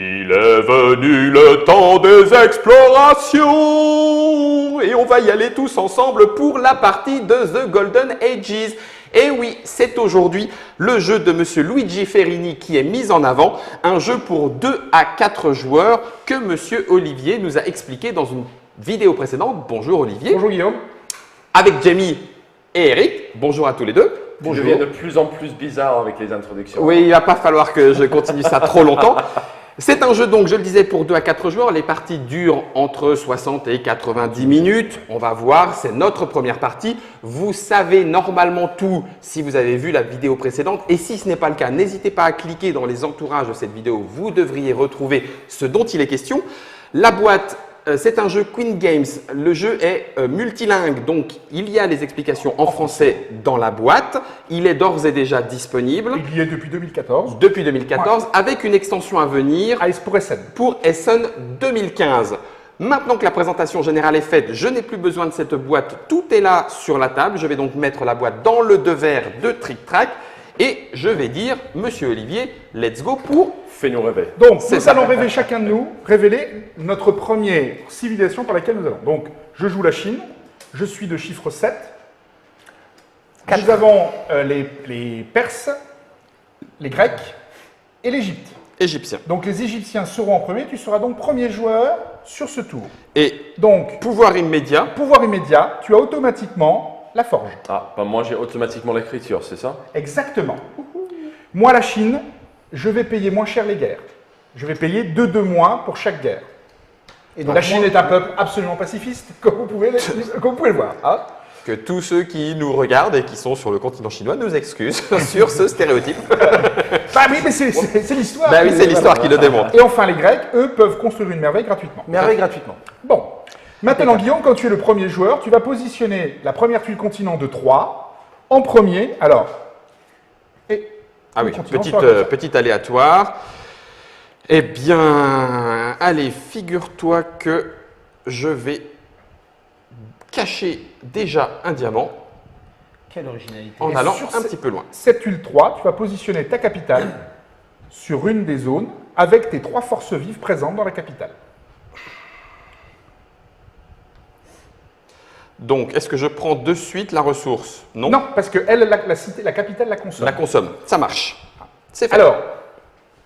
Il est venu le temps des explorations et on va y aller tous ensemble pour la partie de The Golden Ages. Et oui, c'est aujourd'hui le jeu de Monsieur Luigi Ferrini qui est mis en avant, un jeu pour 2 à 4 joueurs que Monsieur Olivier nous a expliqué dans une vidéo précédente. Bonjour Olivier. Bonjour Guillaume. Avec Jamie et Eric. Bonjour à tous les deux. Bonjour. Je deviens de plus en plus bizarre avec les introductions. Oui, il ne va pas falloir que je continue ça trop longtemps. C'est un jeu, donc, je le disais, pour 2 à 4 joueurs. Les parties durent entre 60 et 90 minutes. On va voir, c'est notre première partie. Vous savez normalement tout si vous avez vu la vidéo précédente. Et si ce n'est pas le cas, n'hésitez pas à cliquer dans les entourages de cette vidéo. Vous devriez retrouver ce dont il est question. La boîte, c'est un jeu Queen Games. Le jeu est multilingue, donc il y a les explications en français dans la boîte. Il est d'ores et déjà disponible. Il y est depuis 2014. Depuis 2014, ouais. Avec une extension à venir pour Essen. Pour Essen 2015. Maintenant que la présentation générale est faite, je n'ai plus besoin de cette boîte. Tout est là sur la table. Je vais donc mettre la boîte dans le devers de Trick Track. Et je vais dire, Monsieur Olivier, let's go pour… Fais-nous rêver. Donc, nous allons rêver chacun de nous, révéler notre première civilisation par laquelle nous allons. Donc, je joue la Chine, je suis de chiffre 7. Nous avons les Perses, les Grecs et l'Égypte. Égyptiens. Donc, les Égyptiens seront en premier. Tu seras donc premier joueur sur ce tour. Et donc, pouvoir immédiat. Pouvoir immédiat, tu as automatiquement la forge. Ah, bah moi j'ai automatiquement l'écriture, c'est ça? Exactement. Moi, la Chine, je vais payer moins cher les guerres. Je vais payer 2 de moins pour chaque guerre. Et donc, la Chine est un peuple absolument pacifiste, comme vous pouvez le voir. Hein? Que tous ceux qui nous regardent et qui sont sur le continent chinois nous excusent sur ce stéréotype. Bah oui, mais c'est l'histoire. Bah oui, c'est l'histoire qui le démontre. Et enfin, les Grecs, eux, peuvent construire une merveille gratuitement. Merveille gratuitement. Bon. Maintenant, Guillaume, quand tu es le premier joueur, tu vas positionner la première tuile continent de 3 en premier. Alors, ah oui, petite aléatoire. Eh bien, allez, figure-toi que je vais cacher déjà un diamant. Quelle originalité. En allant un petit peu loin. Cette tuile 3, tu vas positionner ta capitale sur une des zones avec tes 3 forces vives présentes dans la capitale. Donc, est-ce que je prends de suite la ressource? Non. Non, parce que elle, la capitale la consomme. La consomme, ça marche. C'est fait. Alors,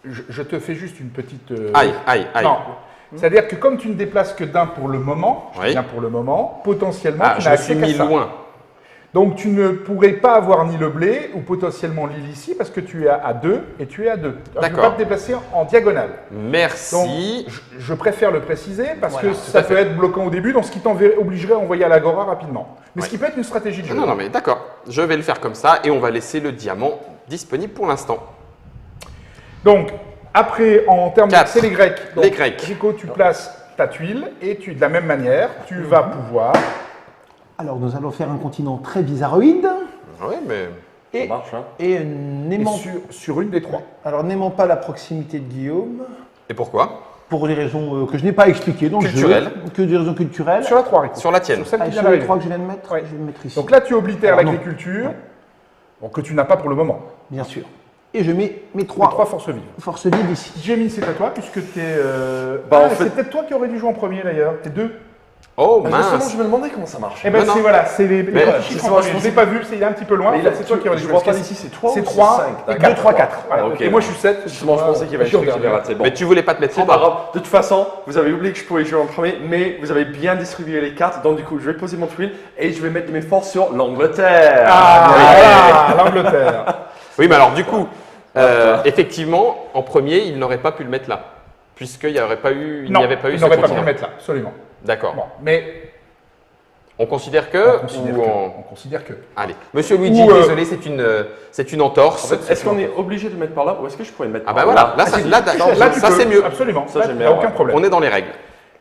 je te fais juste une petite… Aïe. Non, c'est-à-dire que comme tu ne déplaces que d'un pour le moment, potentiellement, tu n'as accès qu'à ça. Je me suis mis loin. Donc, tu ne pourrais pas avoir ni le blé ou potentiellement l'île ici parce que tu es à 2 et tu es à 2. D'accord. Tu ne peux pas te déplacer en diagonale. Merci. Donc, je préfère le préciser parce que ça peut être bloquant au début, donc ce qui t'obligerait à envoyer à l'Agora rapidement. Mais ce qui peut être une stratégie de jeu. Non, mais d'accord. Je vais le faire comme ça et on va laisser le diamant disponible pour l'instant. Donc, après, en termes de… C'est les Grecs. Donc, les Grecs. Rico, tu places ta tuile et de la même manière, tu vas pouvoir… Alors, nous allons faire un continent très bizarroïde. Oui, mais… Ça marche, hein. Et n'aimant… Sur une des 3. Alors, n'aimant pas la proximité de Guillaume. Et pourquoi? Pour des raisons que je n'ai pas expliquées. Donc culturelles. Que des raisons culturelles. Sur la 3, Rico. Sur la tienne. Sur les 3 que je viens de mettre, je vais le mettre ici. Donc là, tu oblitères l'agriculture, que tu n'as pas pour le moment. Bien sûr. Et je mets mes 3 forces vives. Forces vives ici. Jamie, c'est à toi, puisque tu es… c'est peut-être toi qui aurais dû jouer en premier d'ailleurs. T'es 2. Oh Justement, mince. je me demandais comment ça marche. Eh bien, c'est les chiffres en premier. Je ne l'ai pas vu, il est un petit peu loin. C'est toi qui aurais dû jouer. Ici, c'est 3 C'est 3, 2, 3, 4. Okay. Et moi, je suis 7. Justement, je pensais qu'il y avait un truc qui avait raté. Mais tu voulais pas te mettre C'est pas grave. De toute façon, vous avez oublié que je pouvais jouer en premier, mais vous avez bien distribué les cartes. Donc, du coup, je vais poser mon tuile et je vais mettre mes forces sur l'Angleterre. Ah, l'Angleterre. Oui, mais alors, du coup, effectivement, en premier, il n'aurait pas pu le mettre là. Puisqu'il n'y aurait pas eu. Non, il n'aurait pas pu le mettre là, absolument. D'accord. Bon, mais. On considère que on considère que. Allez, Monsieur Luigi, désolé, c'est une entorse. En fait, est-ce qu'on est obligé de le mettre par là ou est-ce que je pourrais le mettre par là? Ah bah voilà, là, ça c'est mieux. Absolument, ça il n'y a aucun problème. On est dans les règles.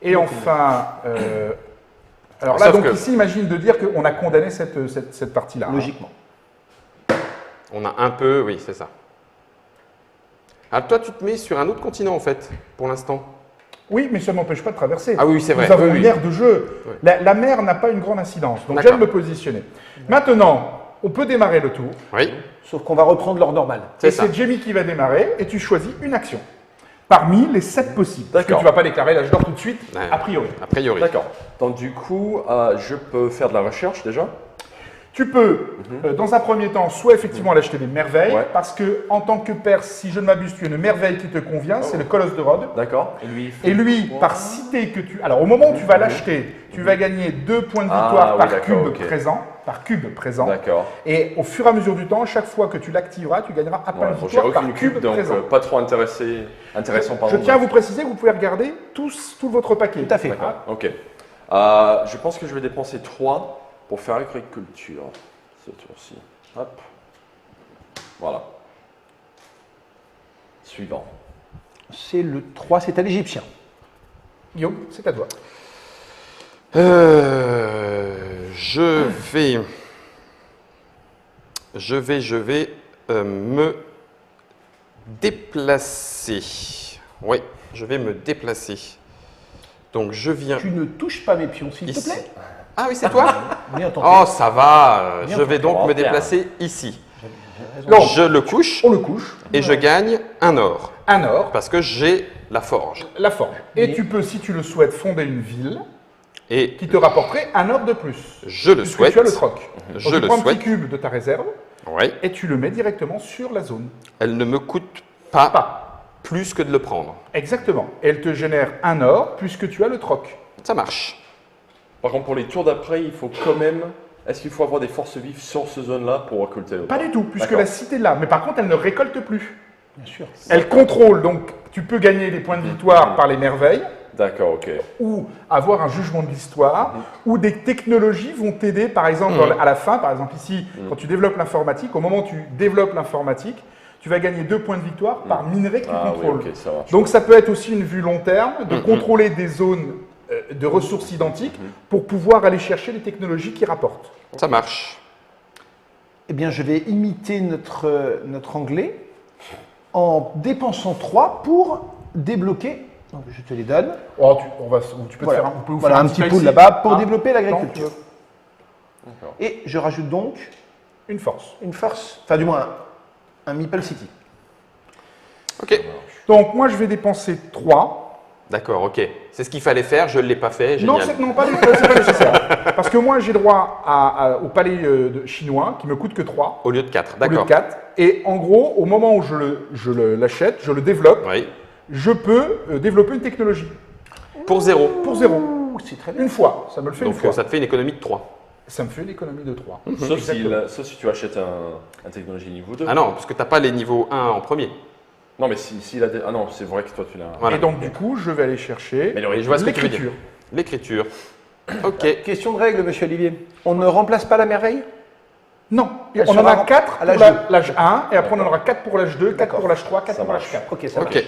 Et enfin, alors là, donc ici, imagine de dire qu'on a condamné cette partie-là. Logiquement. On a un peu, oui, c'est ça. Alors toi, tu te mets sur un autre continent en fait, pour l'instant. Oui, mais ça ne m'empêche pas de traverser. Ah oui, c'est vrai. Nous avons une aire de jeu. Oui. La mer n'a pas une grande incidence, donc j'aime me positionner. Maintenant, on peut démarrer le tour. Oui. Sauf qu'on va reprendre l'ordre normal. C'est Jamie qui va démarrer et tu choisis une action. parmi les 7 possibles. Parce que D'accord. tu ne vas pas déclarer l'âge d'or tout de suite, Ouais. a priori. A priori. D'accord. Donc du coup, je peux faire de la recherche déjà. Tu peux, dans un premier temps, soit effectivement aller acheter des merveilles, Ouais. parce que en tant que Perse, si je ne m'abuse, tu as une merveille qui te convient, c'est le colosse de Rhodes. D'accord. Et lui, par cité que tu... Alors, au moment où tu vas l'acheter, tu vas gagner 2 points de victoire Ah, par, oui, d'accord, cube ok. présent, par cube présent. D'accord. Et au fur et à mesure du temps, chaque fois que tu l'activeras, tu gagneras un point Ouais, de bon, j'ai victoire par aucune cube cube, donc présent. pas trop intéressant. Je tiens à vous préciser que vous pouvez regarder tout votre paquet. Tout à fait. D'accord, ok. Je pense que je vais dépenser 3 pour faire agriculture, ce tour-ci. Hop. Voilà. Suivant. C'est le 3, c'est à l'égyptien. Guillaume, c'est à toi. Je vais me déplacer. Oui, je vais me déplacer. Donc je viens Tu ne touches pas mes pions, s'il te ici. plaît. Ah oui, c'est toi? Bien tenté. Oh, ça va. Bien Je vais donc tenté. me déplacer ici. Donc, Je le couche on le couche. et je gagne un or Un or, parce que j'ai la forge. la forge. Et Mais- tu peux, si tu le souhaites, fonder une ville Et qui te rapporterait un or de plus. je le Puisque souhaite. tu as le troc. Donc, Je tu le prends un souhaite. petit cube de ta réserve Oui. et tu le mets directement sur la zone. Elle ne me coûte pas Pas. plus que de le prendre. Exactement. Et elle te génère un or puisque tu as le troc. Ça marche. Par contre, pour les tours d'après, il faut quand même. Est-ce qu'il faut avoir des forces vives sur ce zone-là pour récolter le Pas du tout, puisque D'accord. la cité est là. Mais par contre, elle ne récolte plus. Bien sûr. Elle contrôle, donc tu peux gagner des points de victoire par les merveilles, D'accord, ok. ou avoir un jugement de l'histoire, ou des technologies vont t'aider, par exemple, à la fin, par exemple ici, quand tu développes l'informatique, au moment où tu développes l'informatique, tu vas gagner 2 points de victoire par minerai que tu Ah oui, contrôles. ok, ça marche. Donc ça peut être aussi une vue long terme, de contrôler des zones de ressources identiques pour pouvoir aller chercher les technologies qui rapportent. Ça marche. Eh bien, je vais imiter notre anglais en dépensant 3 pour débloquer. Donc, je te les donne. Oh, tu peux Voilà, te faire, on peut vous Voilà, faire un petit cas pool ici. là-bas pour Hein, développer tant l'agriculture. que- D'accord. Et je rajoute donc Une force. une force, enfin du moins un Meeple City. Ok. Donc moi je vais dépenser 3. D'accord, ok. C'est ce qu'il fallait faire, je ne l'ai pas fait. Non, Génial. non, c'est pas nécessaire. Parce que moi j'ai droit au palais chinois qui me coûte que 3 Au lieu de 4. au lieu de D'accord. 4. Et en gros, au moment où l'achète, je le développe, Oui. je peux développer une technologie. Pour 0. Pour 0. Ouh, c'est très bien. Une fois, ça me le fait Donc une fois. ça te fait une économie de 3. Ça me fait une économie de 3. Sauf si tu achètes un technologie niveau 2. Ah non, parce que tu n'as pas les niveaux 1 en premier. Non, mais s'il a des. Ah non, c'est vrai que toi tu l'as. Voilà. Et donc du coup, je vais aller chercher Mais le- Je vois ce que tu veux dire. l'écriture. L'écriture. Ok. Question de règle, monsieur Olivier. On ne remplace pas la merveille? Non, Elle on en sera a 4 à pour l'âge l'âge 1, et après on en aura 4 pour l'âge 2, 4 D'accord. pour l'âge 3, 4 Ça pour l'âge marche. 4. Ok, ça marche. Ok.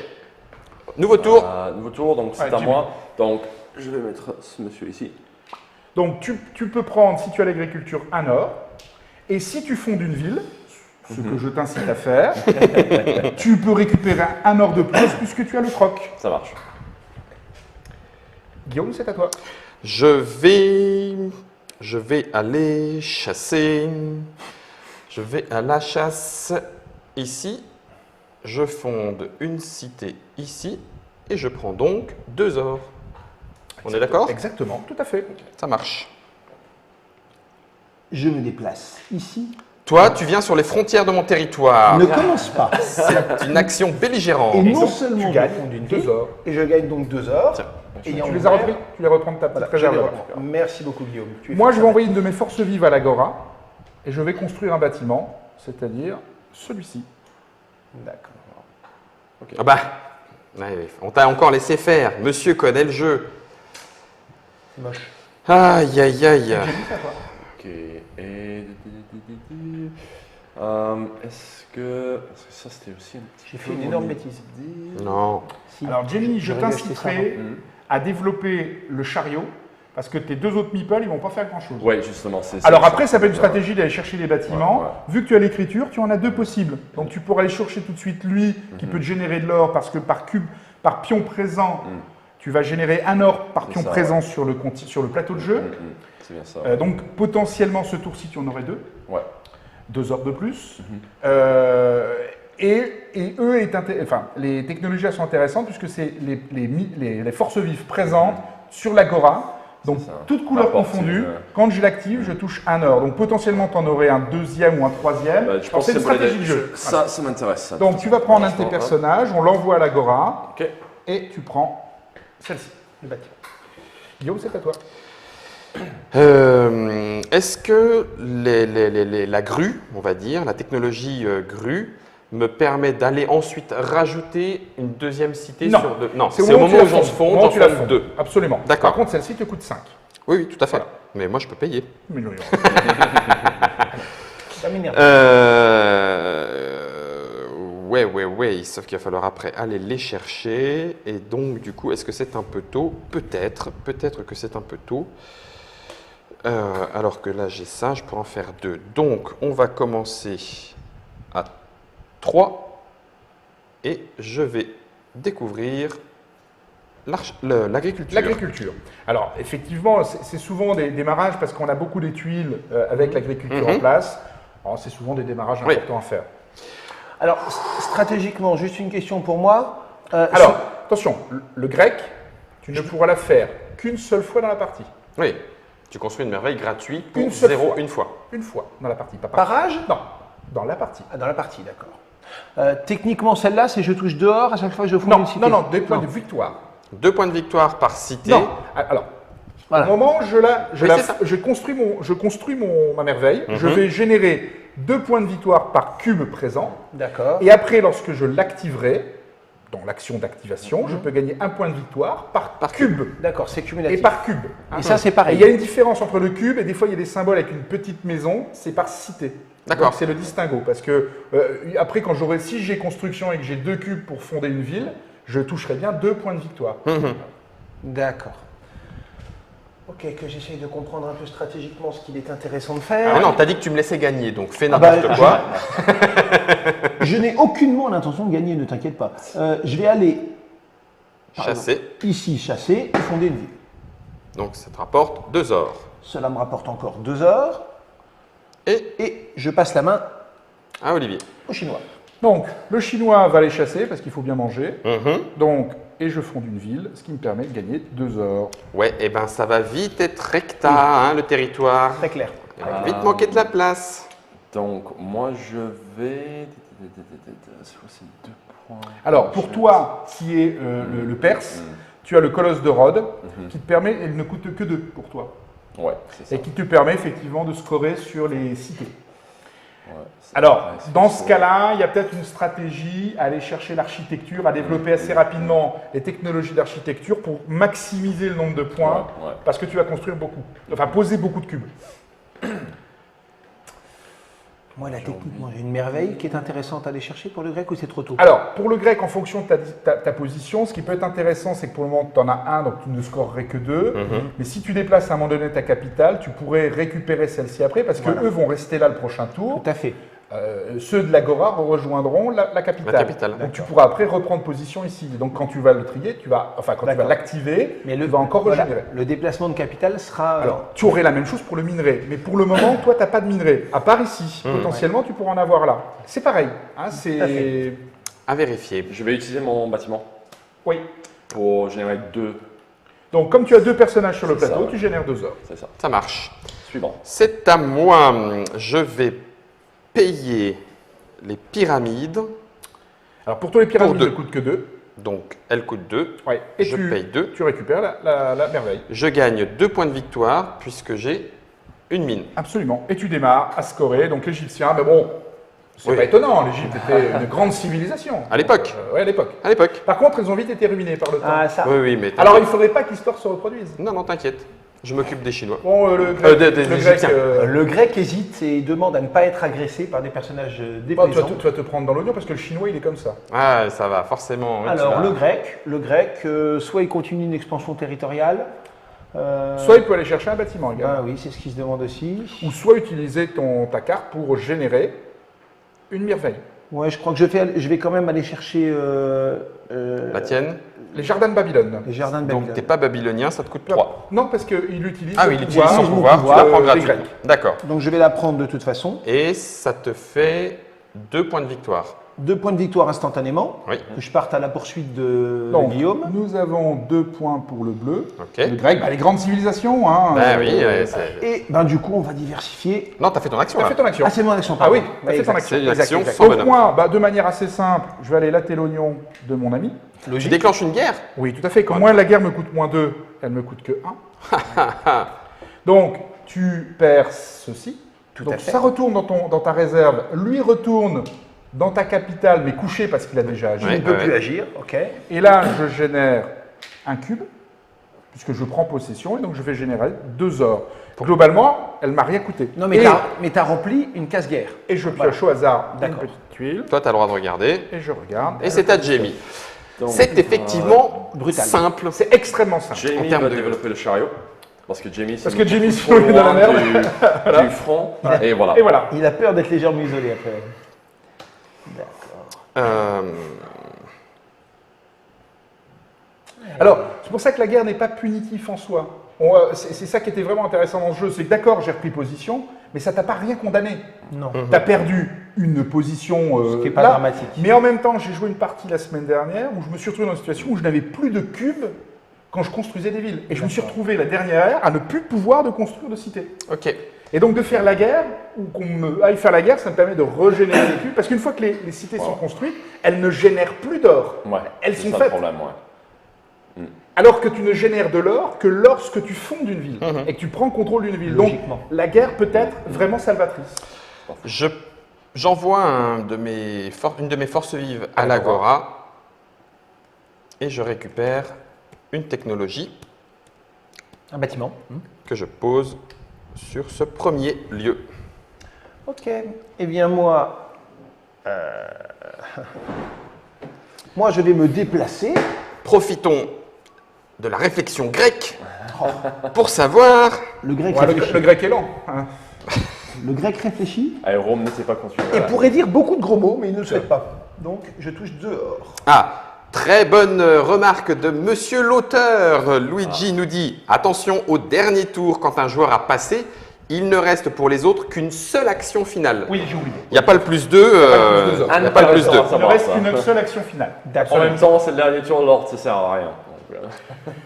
Nouveau tour. Nouveau tour, donc c'est Ouais, à Jimmy. moi. Donc je vais mettre ce monsieur ici. Donc tu peux prendre, si tu as l'agriculture, un or, et si tu fondes une ville, ce que je t'incite à faire, tu peux récupérer un or de plus puisque tu as le troc. Ça marche. Guillaume, c'est à toi. Je vais aller chasser. Je vais à la chasse ici. Je fonde une cité ici. Et je prends donc 2 ors. On est d'accord? Exactement, tout à fait. Ça marche. Je me déplace ici. Toi, tu viens sur les frontières de mon territoire. Ne commence pas. C'est une action belligérante. Et non donc, seulement tu gagnes je fonde une 2 ville, ors. et je gagne donc 2 ors. Tiens. Ayant Tu les as ouvert- repris, tu les reprends de ta petite Voilà, je les réserve. reprends. Merci beaucoup, Guillaume. Tu es Moi, je vais fort. envoyer une de mes forces vives à l'Agora, et je vais construire un bâtiment, c'est-à-dire celui-ci. D'accord. Ah bah, ouais, on t'a encore laissé faire. Monsieur connaît le jeu. C'est moche. Aïe, aïe, aïe. J'ai dit ça, toi. Ok. Et. Est-ce que ça c'était aussi un petit. J'ai fait une énorme bêtise. Non. Si. Alors, Jenny, je J'aurais dû acheter ça t'inciterai Mhm. à développer le chariot, parce que tes 2 autres meeples, ils vont pas faire grand-chose. Ouais, justement. c'est Alors après, ça peut être une stratégie d'aller chercher les bâtiments. Ouais, ouais. Vu que tu as l'écriture, tu en as 2 possibles. Donc tu pourras aller chercher tout de suite lui, qui peut te générer de l'or, parce que par pion présent, tu vas générer un or par C'est pion ça, présent sur le plateau de jeu. C'est bien ça. Donc potentiellement, ce tour-ci, tu en aurais 2. Ouais. 2 ors de plus. eux, les technologies elles sont intéressantes puisque c'est les forces vives présentes sur l'agora. Donc, C'est ça. toutes couleurs Rapport, confondues, c'est, quand je l'active, je touche un or. Donc, potentiellement, tu en aurais un deuxième ou un troisième. Bah, je Alors, pense c'est que une stratégie de jeu. Ça m'intéresse. Ça. Donc, tu vas prendre un de tes Pour l'instant, personnages, on l'envoie à l'agora, Ok. et tu prends celle-ci, le bâtiment. Guillaume, c'est à toi. Est-ce que la grue, on va dire, la technologie grue, me permet d'aller ensuite rajouter une deuxième cité Non. sur deux? Non, C'est c'est au moment où j'en fonde, j'en tu la fonde fondes. deux. Absolument. D'accord. Par contre, celle-ci te coûte 5. Oui, oui, tout à fait. Voilà. Mais moi, je peux payer. Mais non, Ça m'énerve. Ouais, sauf qu'il va falloir après aller les chercher. Et donc, du coup, est-ce que c'est un peu tôt? Peut-être que c'est un peu tôt. Alors que là, j'ai ça, je pourrais en faire 2. Donc, on va commencer à 3. Et je vais découvrir l'agriculture. L'agriculture. Alors, effectivement, c'est souvent des démarrages parce qu'on a beaucoup des tuiles avec l'agriculture en place. Alors, c'est souvent des démarrages Oui. importants à faire. Alors, stratégiquement, juste une question pour moi. Alors, attention, le grec, tu ne pourras la faire qu'une seule fois dans la partie. Oui, tu construis une merveille gratuite pour Une seule 0 fois. une fois. Une fois dans la partie. Pas Par âge? Non, dans la partie. Ah, dans la partie, d'accord. Techniquement, celle-là, c'est je touche dehors à chaque fois que je fonde Non, une cité. non, des points de victoire. 2 points de victoire par cité. Non, alors, Voilà. au moment où Oui, c'est ça. je construis ma merveille, je vais générer 2 points de victoire par cube présent. D'accord. Et après, lorsque je l'activerai, dans l'action d'activation, je peux gagner 1 point de victoire par cube. D'accord, c'est Et cumulatif. par cube. Et ça, c'est Et pareil. il y a une différence entre le cube et des fois il y a des symboles avec une petite maison, c'est par cité. D'accord. Donc, c'est le distinguo parce que après si j'ai construction et que j'ai 2 cubes pour fonder une ville, je toucherai bien 2 points de victoire. D'accord. Ok, que j'essaye de comprendre un peu stratégiquement ce qu'il est intéressant de faire. Ah non, t'as dit que tu me laissais gagner, donc fais Ah bah, n'importe quoi. Je n'ai aucunement l'intention de gagner, ne t'inquiète pas. Je vais aller Chasser. ici chasser et fonder une ville. Donc ça te rapporte 2 ors. Cela me rapporte encore 2 heures et je passe la main Ah, Olivier. au Chinois. Donc le chinois va les chasser parce qu'il faut bien manger. Mhm. Donc, et je fonde une ville, ce qui me permet de gagner 2 heures. Ouais, et ben ça va vite être recta, hein, le territoire. Très clair. Il va vite manquer de la place. Donc, moi, je vais. C'est 2 points. Alors, pour toi, qui est le Perse, tu as le colosse de Rhodes, qui te permet, elle ne coûte que 2 pour toi, Ouais, c'est ça. et qui te permet effectivement de scorer sur les cités. Ouais, c'est- Alors, ouais, c'est dans chaud. ce cas-là, il y a peut-être une stratégie à aller chercher l'architecture, à développer assez rapidement les technologies d'architecture pour maximiser le nombre de points, Ouais, ouais. parce que tu vas construire beaucoup, enfin poser beaucoup de cubes. Moi, là, techniquement, j'ai une merveille qui est intéressante à aller chercher pour le grec ou c'est trop tôt? Alors, pour le grec, en fonction de ta position, ce qui peut être intéressant, c'est que pour le moment, tu en as un, donc tu ne scorerais que 2. Mais si tu déplaces à un moment donné ta capitale, tu pourrais récupérer celle-ci après, parce Voilà. qu'eux vont rester là le prochain tour. Tout à fait. Ceux de l'Agora rejoindront la capitale. La capitale. Donc tu pourras après reprendre position ici. Donc quand tu vas le trier, quand tu vas D'accord. l'activer, Mais tu vas encore voilà, régénérer. le déplacement de capital sera. Alors, tu aurais la même chose pour le minerai. Mais pour le moment, toi, tu n'as pas de minerai. À part ici. Potentiellement, tu pourras en avoir là. C'est pareil. Hein, Tout à fait. À vérifier. Je vais utiliser mon bâtiment Oui. pour générer 2. Donc comme tu as 2 personnages sur le C'est ça, plateau, ouais. tu génères 2 heures. C'est ça. Ça marche. Suivant. C'est à moi. Je vais payer les pyramides. Alors pour toi, les pyramides Pour ne 2. coûtent que 2. Donc elles coûtent 2. Ouais. Et Je paye 2. tu récupères la merveille. Je gagne 2 points de victoire puisque j'ai une mine. Absolument. Et tu démarres à scorer. Donc l'Égyptien, mais bon, c'est Oui. pas étonnant. L'Égypte était une grande civilisation. À l'époque. Oui, à l'époque. À l'époque. Par contre, ils ont vite été ruinés par le temps. Ah, ça. Oui, oui, mais Alors, il ne faudrait pas que l'histoire se reproduise. Non, non, t'inquiète. Je m'occupe des Chinois. Bon, le grec, des le grec, Égyptiens. Le grec hésite et demande à ne pas être agressé par des personnages bah, déplaisants. tu vas te prendre dans l'oignon parce que le chinois, il est comme ça. Ah, ça va, forcément. oui, tu Alors, vas- le grec, soit il continue une expansion territoriale. Soit il peut aller chercher un bâtiment également. Ah oui, c'est ce qui se demande aussi. Ou soit utiliser ta carte pour générer une merveille. Ouais, je crois que je vais quand même aller chercher La tienne. Les jardins de Babylone. les jardins de Donc, Babylone. t'es pas babylonien, ça te coûte 3. Non, parce qu'il utilise Ah le oui, il utilise son mon pouvoir, tu la prends des gratuitement. Grecs. D'accord. Donc je vais la prendre de toute façon. Et ça te fait 2 points de victoire. 2 points de victoire instantanément. Oui. Que je parte à la poursuite de Donc, Guillaume. nous avons 2 points pour le bleu. Ok. Le grec, les grandes civilisations. Hein, Ben oui, c'est- Et ben, du coup, on va diversifier. Non, t'as fait ton action. Tu as là. fait ton action. Ah, c'est mon action, Ah pardon. oui, tu as fait ton exact. action. C'est une Exact, action exact. sans Donc bonhomme. moi, de manière assez simple, je vais aller latter l'oignon de mon ami. Tu déclenches une guerre. Oui, tout à fait. Comme moi, la guerre me coûte -2, elle me coûte que 1. Donc, tu perds ceci. à Donc, fait. ça retourne dans ta réserve. Lui retourne dans ta capitale, mais couché parce qu'il a déjà agi. Je Ouais. ne peux plus agir. OK. Et là, je génère un cube, puisque je prends possession, et donc je vais générer 2 ors. Globalement, elle m'a rien coûté. Non, mais et, tu as rempli une case guerre. et je pioche au hasard une D'accord. petite tuile, Toi, t'as le droit de regarder. et je regarde. Et c'est à Jamie. Donc, C'est effectivement brutal. simple. C'est extrêmement simple. En Jamie termes va de- développer le chariot. Parce que Jamie, Parce c'est que Jamie, beaucoup sinon, trop il est dans la loin merde. du front. Et voilà. Et voilà. Il a peur d'être légèrement isolé après. D'accord. Alors, c'est pour ça que la guerre n'est pas punitive en soi. C'est ça qui était vraiment intéressant dans ce jeu. C'est que d'accord, j'ai repris position, mais ça t'a pas rien condamné. Non. Tu as perdu une position Ce qui est pas là, dramatique. mais en même temps, j'ai joué une partie la semaine dernière où je me suis retrouvé dans une situation où je n'avais plus de cubes quand je construisais des villes. Et je me suis retrouvé la dernière ère à ne plus pouvoir de construire de cités. Ok. Et donc de faire la guerre, ou qu'on me aille faire la guerre, ça me permet de régénérer les cubes, parce qu'une fois que les cités sont construites, elles ne génèrent plus d'or. Ouais, Elles c'est sont ça le faites. problème, ouais. Alors que tu ne génères de l'or que lorsque tu fondes une ville et que tu prends contrôle d'une ville. Donc Logiquement. la guerre peut être vraiment salvatrice. J'envoie une de mes forces vives à l'Agora et je récupère une technologie Un bâtiment. que je pose sur ce premier lieu. Ok. Eh bien, moi, moi, je vais me déplacer. Profitons de la réflexion grecque pour savoir. Le grec Ouais, réfléchit. le grec est lent. Hein. Le grec réfléchit Allez, Rome n'était pas construit. et pourrait dire beaucoup de gros mots, mais il ne le souhaite pas. Donc, je touche 2 or. Ah, très bonne remarque de monsieur l'auteur. Luigi nous dit attention au dernier tour, quand un joueur a passé, il ne reste pour les autres qu'une seule action finale. Oui, j'ai oublié. Il n'y a pas le +2. plus deux. Il n'y a pas le +2. Ça Il ne va, reste ça. qu'une seule action finale. En même temps, c'est le dernier tour, l'ordre, ça sert à rien.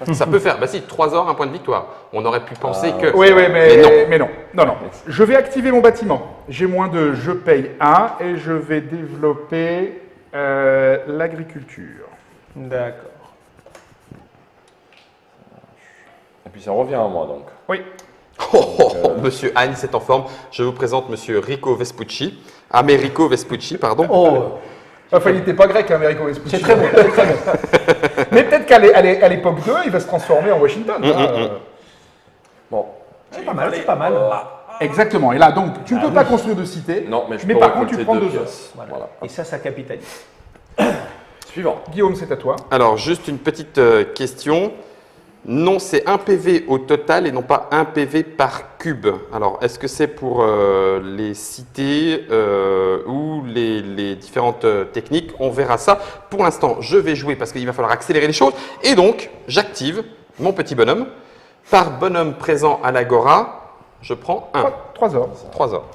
Donc, Ça peut faire, bah si, 3 heures, un point de victoire. On aurait pu penser que. Oui, oui, Mais non. mais non. Non, non. Je vais activer mon bâtiment. J'ai -2, je paye 1 et je vais développer l'agriculture. D'accord. Et puis ça revient à moi, donc. Oui. Monsieur Heinz est en forme. Je vous présente monsieur Rico Vespucci. Americo Vespucci, pardon. Oh, Enfin, il n'était pas grec, Americo Vespucci. c'est très bon, c'est très bon. Mais peut-être qu'à l'époque 2, il va se transformer en Washington. hein. Bon. C'est pas mal, c'est pas mal. Exactement. Et là, donc, tu ne peux pas construire de cité. Non, mais je Mais peux par contre, tu récolter prends 2 2 pièces. os. Voilà. Et ça capitalise. Suivant. Guillaume, c'est à toi. Alors, juste une petite question. Non, c'est 1 PV au total et non pas 1 PV par cube. Alors, est-ce que c'est pour les cités ou les différentes techniques? On verra ça. Pour l'instant, je vais jouer parce qu'il va falloir accélérer les choses. Et donc, j'active mon petit bonhomme. Par bonhomme présent à l'Agora, je prends 1. 3 heures. 3 heures.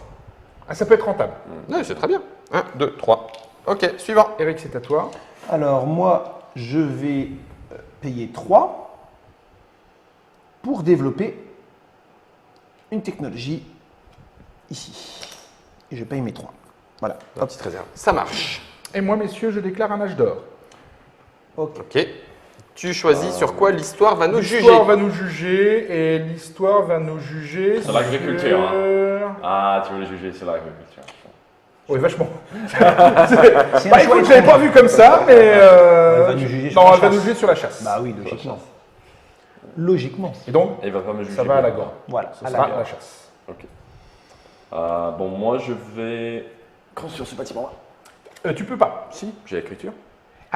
Ah, ça peut être rentable. Oui, c'est très bien. 1, 2, 3. Ok, suivant. Eric, c'est à toi. Alors, moi, je vais payer 3 pour développer une technologie ici. Et je paye mes 3. Voilà. La petite réserve. Ça marche. Et moi, messieurs, je déclare un âge d'or. Ok. Ok. Tu choisis sur quoi l'histoire va nous juger. L'histoire va nous juger et l'histoire va nous juger Sur l'agriculture, sur- Ah, tu veux les juger sur l'agriculture. Oui, vachement. C'est un Bah, choix écoute, je l'avais pas vu comme ça, mais. Elle va nous juger sur non, la elle va chasse. nous juger sur la chasse. Bah oui, logiquement. Logiquement. Et donc, Et il va pas me juger. ça va à la pour gorge. Voilà. Ce à sera la- la chasse. Ok. Bon, moi, je vais construire ce bâtiment-là. Tu peux pas. Si, j'ai l'écriture.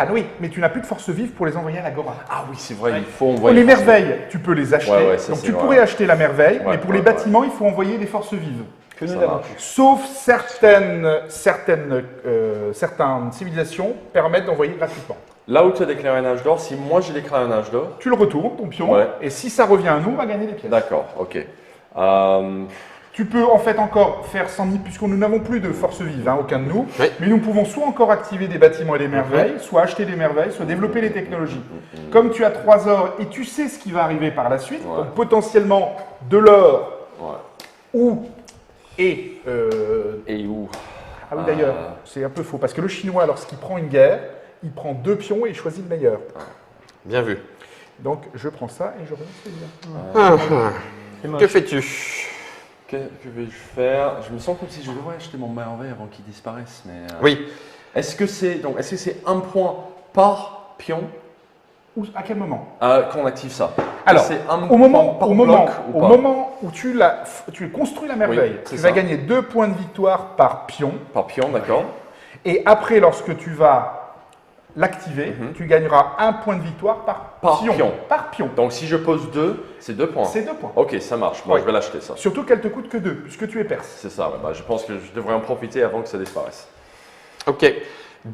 Ah oui, mais tu n'as plus de force vive pour les envoyer à l'Agora. Ah oui, c'est vrai, il faut Pour envoyer. les merveilles, tu peux les acheter. Ouais, ça, donc c'est tu vrai. pourrais acheter la merveille, Ouais, mais pour ouais, les bâtiments, il faut envoyer des forces vives. Que nous Ça n'avons marche. plus. Sauf certaines civilisations permettent d'envoyer gratuitement. Là où tu as déclaré un âge d'or, si moi j'ai déclaré un âge d'or, Tu le retournes, ton pion, Ouais. et si ça revient à nous, on va gagner des pièces. d'accord, ok. Tu peux en fait encore faire 100 000, puisque nous n'avons plus de force vive, hein, aucun de nous, Oui. mais nous pouvons soit encore activer des bâtiments et des merveilles, soit acheter des merveilles, soit développer les technologies. Comme tu as 3 ors et tu sais ce qui va arriver par la suite, donc potentiellement de l'or ou et où ah oui d'ailleurs, c'est un peu faux, parce que le chinois, lorsqu'il prend une guerre, il prend 2 pions et il choisit le meilleur. Bien vu. Donc je prends ça et je relance les liens. Que fais-tu? Que vais-je faire? Je me sens comme si je devrais acheter mon merveille avant qu'il disparaisse. Mais Oui. Est-ce que c'est un point par pion À quel moment? quand on active ça? Alors, C'est un au moment, par au bloc moment, ou au pas moment où tu construis la merveille, Oui, c'est tu vas ça. gagner 2 points de victoire par pion. Par pion, d'accord. Et après, lorsque tu vas l'activer, tu gagneras 1 point de victoire par pion. Par pion. Donc si je pose 2, c'est 2 points. C'est 2 points. Ok, ça marche. Moi, Oui. je vais l'acheter ça. Surtout qu'elle te coûte que 2, puisque tu es perse. C'est ça. Ouais, bah, je pense que je devrais en profiter avant que ça disparaisse. Ok.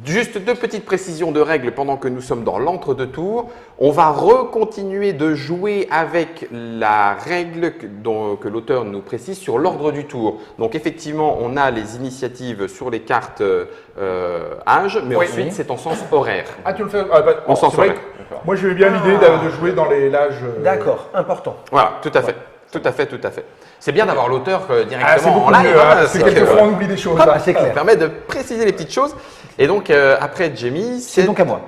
Juste 2 petites précisions de règles pendant que nous sommes dans l'entre-deux-tours. On va recontinuer de jouer avec la règle que l'auteur nous précise sur l'ordre du tour. Donc effectivement, on a les initiatives sur les cartes âge, mais Oui. ensuite c'est en sens horaire. Ah, tu le fais En sens c'est vrai horaire. que moi, j'aimais bien l'idée de jouer dans l'âge. D'accord, important. Voilà, tout à fait. Tout à fait, tout à fait. C'est bien d'avoir l'auteur Ah, c'est directement beaucoup en live. mieux, hein, parce que quelquefois, on oublie des choses. Ah, là. c'est Ça clair. permet de préciser les petites choses. Et donc après Jamie, C'est donc à moi.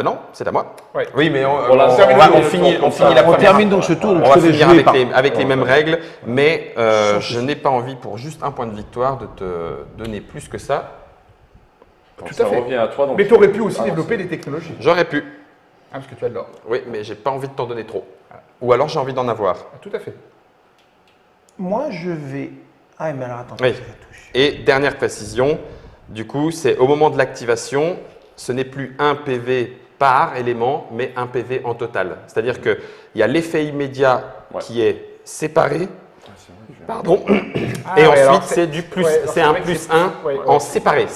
non, c'est à moi. Ouais. Oui, mais Voilà, on termine finit le tour. la On première. termine donc ce tour, donc On je va te laisse finir jouer avec les mêmes règles, mais je n'ai pas envie pour juste un point de victoire de te donner plus que ça. Donc, Tout ça à fait. revient à toi. Donc Mais tu aurais pu aussi Ah, non, développer des technologies. J'aurais pu, Parce que tu as de l'or. oui, mais j'ai pas envie de t'en donner trop. Ou alors j'ai envie d'en avoir. Ah, tout à fait. Moi, je vais. Ah, mais alors attends, Oui. ça touche. Et dernière précision, du coup, c'est au moment de l'activation, ce n'est plus un PV par élément, mais un PV en total. C'est-à-dire qu'il y a l'effet immédiat qui est séparé, c'est vrai, je vais- pardon, Ah, et ouais, ensuite alors, c'est du plus, ouais, alors, c'est c'est un vrai que plus c'est- 1 ouais, en ouais. séparé.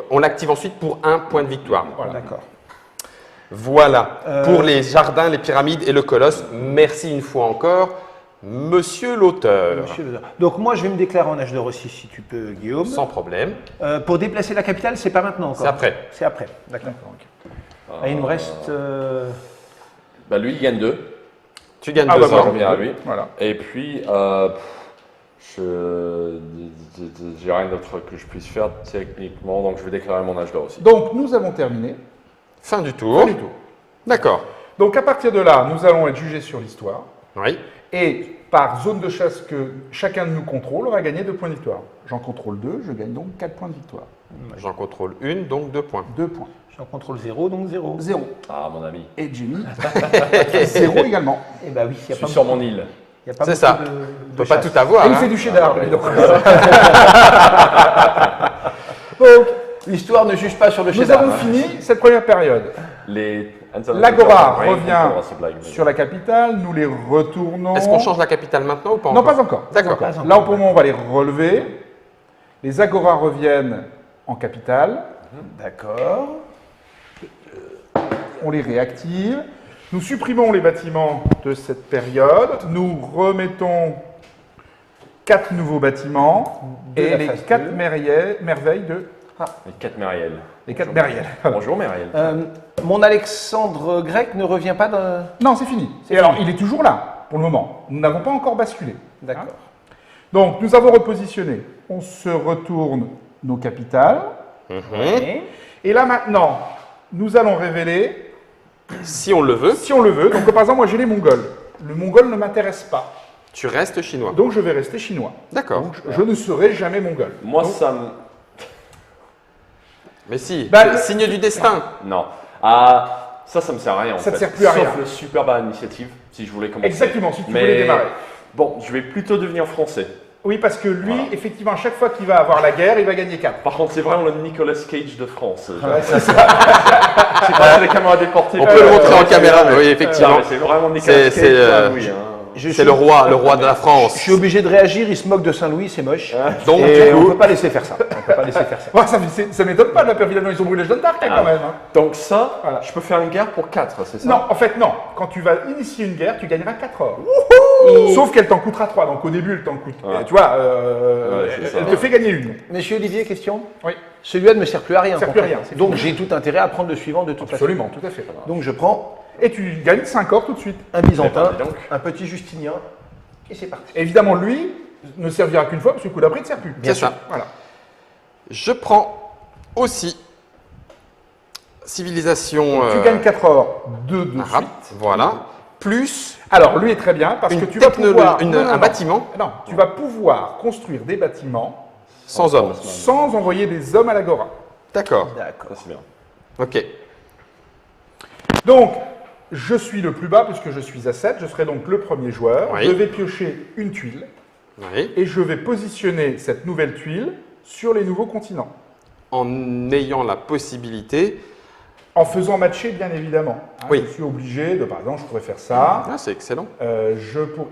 On l'active ensuite pour un point de victoire. Voilà. D'accord. Voilà, pour les jardins, les pyramides et le colosse. Merci une fois encore, monsieur l'auteur. Monsieur le- Donc moi, je vais me déclarer en âge d'or aussi, si tu peux, Guillaume. Sans problème. Pour déplacer la capitale, c'est pas maintenant encore. C'est après. C'est après, d'accord. Ah, il nous reste. Bah, lui, il gagne 2. Tu gagnes Ah, 2 bah, ans. voilà. Revient à lui. Voilà. Et puis, j'ai rien d'autre que je puisse faire techniquement, donc je vais déclarer mon âge d'or aussi. Donc, nous avons terminé. Fin du tour. Fin du tour. D'accord. Donc, à partir de là, nous allons être jugés sur l'histoire. Oui. Et par zone de chasse que chacun de nous contrôle, on va gagner 2 points de victoire. J'en contrôle 2, je gagne donc 4 points de victoire. J'en contrôle une, donc 2 points. 2 points. J'en contrôle 0, donc 0. 0. Ah, mon ami. Et Jimmy, 0 également. Eh bah oui, il Je n'y a suis pas sur beaucoup- mon île. il y a pas C'est beaucoup ça. de- On de peut pas chasse. tout avoir. Et il hein. fait du cheddar. lui, donc. Donc, l'histoire ne juge pas sur le Nous cheddar. avons hein. fini cette première période. Les... L'Agora revient sur la capitale, nous les retournons. Est-ce qu'on change la capitale maintenant ou pas Non, encore pas encore. D'accord. Pas encore. Là, pour le moment, on va les relever. Les Agoras reviennent en capitale. D'accord. On les réactive. Nous supprimons les bâtiments de cette période. Nous remettons 4 nouveaux bâtiments De et la les phase 4 deux. merveilles de. Les 4 Mériel. Les 4 merveilles. Bonjour Mériel. Mon Alexandre grec ne revient pas dans. Non, c'est fini. Et alors, il est toujours là, pour le moment. Nous n'avons pas encore basculé. D'accord. Donc, nous avons repositionné. On se retourne nos capitales. Oui. Et là, maintenant, nous allons révéler, Si on le veut, si on le veut. Donc, par exemple, moi, j'ai les Mongols. Le Mongol ne m'intéresse pas. tu restes chinois. Donc, je vais rester chinois. D'accord. Donc, je ne serai jamais mongol. Moi, Donc, ça me... Mais si, Bah, c'est le- signe du destin. Non. Ah, ça me sert à rien en Ça te fait. sert plus à rien. Sauf le superbe à l'initiative, si je voulais commencer. Exactement, si tu Mais voulais démarrer. Bon, je vais plutôt devenir français. Oui, parce que lui, Voilà. effectivement, à chaque fois qu'il va avoir la guerre, il va gagner 4. Par contre, c'est vraiment le Nicolas Cage de France. Ouais, c'est ça. C'est pas les caméras déportées. On peut le montrer en caméra, mais oui, Non, effectivement. mais c'est vraiment Nicolas C'est- Cage. c'est, ah oui, hein. C'est le roi de la France. Je suis obligé de réagir, il se moque de Saint-Louis, c'est moche. Donc, Et du on coup, ne peut pas laisser faire ça. On peut pas laisser faire ça. Ouais, ça m'étonne pas de la peur Villano, ils ont brûlé Jeanne d'Arc quand même. Hein. Donc ça, Voilà. je peux faire une guerre pour 4, c'est ça? Non, en fait, non. Quand tu vas initier une guerre, tu gagneras 4 or. Sauf qu'elle t'en coûtera 3. Donc au début, elle t'en coûte. Ouais. Tu vois, c'est ça, elle te ouais. fait gagner une. Monsieur Olivier, question? Oui. Celui-là ne me sert plus à rien. Sert plus à rien, concrètement. c'est Donc j'ai tout intérêt à prendre le suivant de toute façon. Absolument, tout à fait. Donc je prends Et tu gagnes 5 or tout de suite. un byzantin, Eh ben, dis donc. un petit justinien, et c'est parti. Évidemment, lui ne servira qu'une fois parce que le coup d'après, il ne sert plus. C'est ça. Voilà. Je prends aussi civilisation Tu gagnes 4 or, 2 de arabe. suite. Voilà. Plus Alors, lui est très bien parce que tu vas pouvoir. un bâtiment Non, tu vas pouvoir construire des bâtiments sans hommes. sans envoyer des hommes à l'agora. D'accord. D'accord. Ça c'est bien. Ok. Donc, je suis le plus bas puisque je suis à 7. Je serai donc le premier joueur. Oui. Je vais piocher une tuile Oui. et je vais positionner cette nouvelle tuile sur les nouveaux continents. En ayant la possibilité. En faisant matcher, bien évidemment. Hein, Oui. Je suis obligé de, par exemple, je pourrais faire ça. Ah, c'est excellent.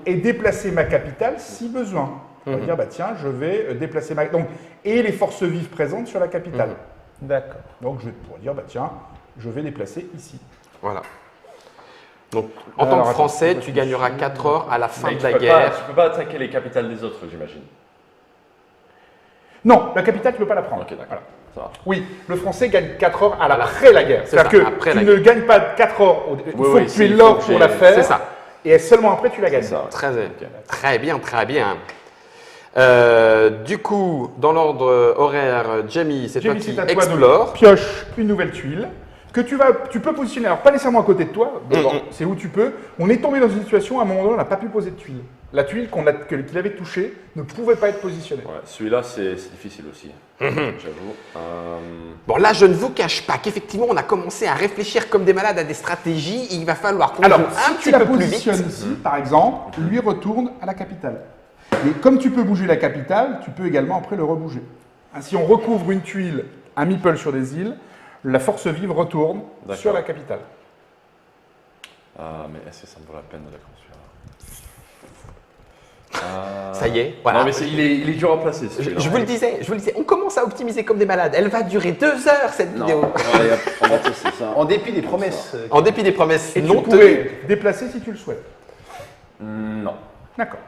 Et déplacer ma capitale si besoin. On va dire, bah tiens, je vais déplacer ma... Donc, et les forces vives présentes sur la capitale. D'accord. Donc, je vais pouvoir dire, bah tiens, je vais déplacer ici. Voilà. Donc, en tant Alors, que attends, Français, je tu gagneras 4 heures à la fin Mais de tu la peux guerre. tu peux pas attaquer les capitales des autres, j'imagine. Non, la capitale, tu ne peux pas la prendre. Ok, d'accord. Voilà. Ça va. Oui, le Français gagne 4 or après la guerre. C'est C'est-à-dire ça, que après tu la ne gagnes pas 4 or. Il faut oui, que si, tu aies il l'or faut que pour la j'ai- faire. C'est ça. Et seulement après, tu la gagnes. C'est ça. Très bien, très bien. Du coup, dans l'ordre horaire, Jamie, c'est toi Jamie, qui c'est à toi de explore. pioche une nouvelle tuile que tu peux positionner. Alors, pas nécessairement à côté de toi, bon, c'est où tu peux. On est tombé dans une situation, à un moment donné, on n'a pas pu poser de tuile. La tuile qu'il avait touchée ne pouvait pas être positionnée. Ouais, celui-là, c'est difficile aussi. J'avoue. Bon, là, je ne vous cache pas qu'effectivement, on a commencé à réfléchir comme des malades à des stratégies. Il va falloir qu'on Alors, joue un si tu petit la peu plus vite. positionnes ici, par exemple, lui retourne à la capitale. Mais comme tu peux bouger la capitale, tu peux également après le rebouger. Hein, si on recouvre une tuile, un meeple sur des îles, la force vive retourne D'accord. sur la capitale. Ah, mais est-ce que ça me vaut la peine de la construire Ça y est, voilà. Non, mais il est dur à placer. Je vous le disais, on commence à optimiser comme des malades. Elle va durer 2 heures cette vidéo. c'est ça. En dépit des promesses. En dépit des promesses Et tu non tenues. pourrais déplacer si tu le souhaites. Non. D'accord.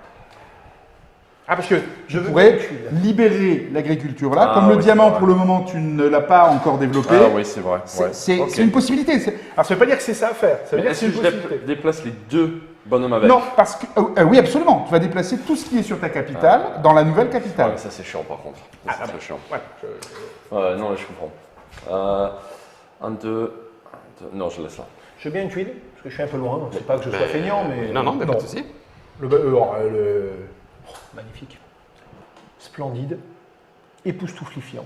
Ah, parce que je veux pourrais une tuile. libérer l'agriculture là. Ah, Comme le oui, diamant, c'est vrai. pour le moment, tu ne l'as pas encore développé. Ah oui, c'est vrai. Ouais. C'est Ok. une possibilité. Alors, ça ne veut pas dire que c'est ça à faire. Ça veut Mais dire que est-ce c'est que une je possibilité. déplace les deux bonhommes avec? Non, parce que. Oui, absolument. Tu vas déplacer tout ce qui est sur ta capitale dans la nouvelle capitale. Ouais, ça c'est chiant par contre. Ça, c'est très chiant. Ouais, Ouais, non, je comprends. 1, 2. Non, je laisse là. Je veux bien une tuile, parce que je suis un peu loin. C'est pas que je sois feignant, mais. Non, mais pas Non. de souci. Magnifique. Splendide. Époustouflifiant.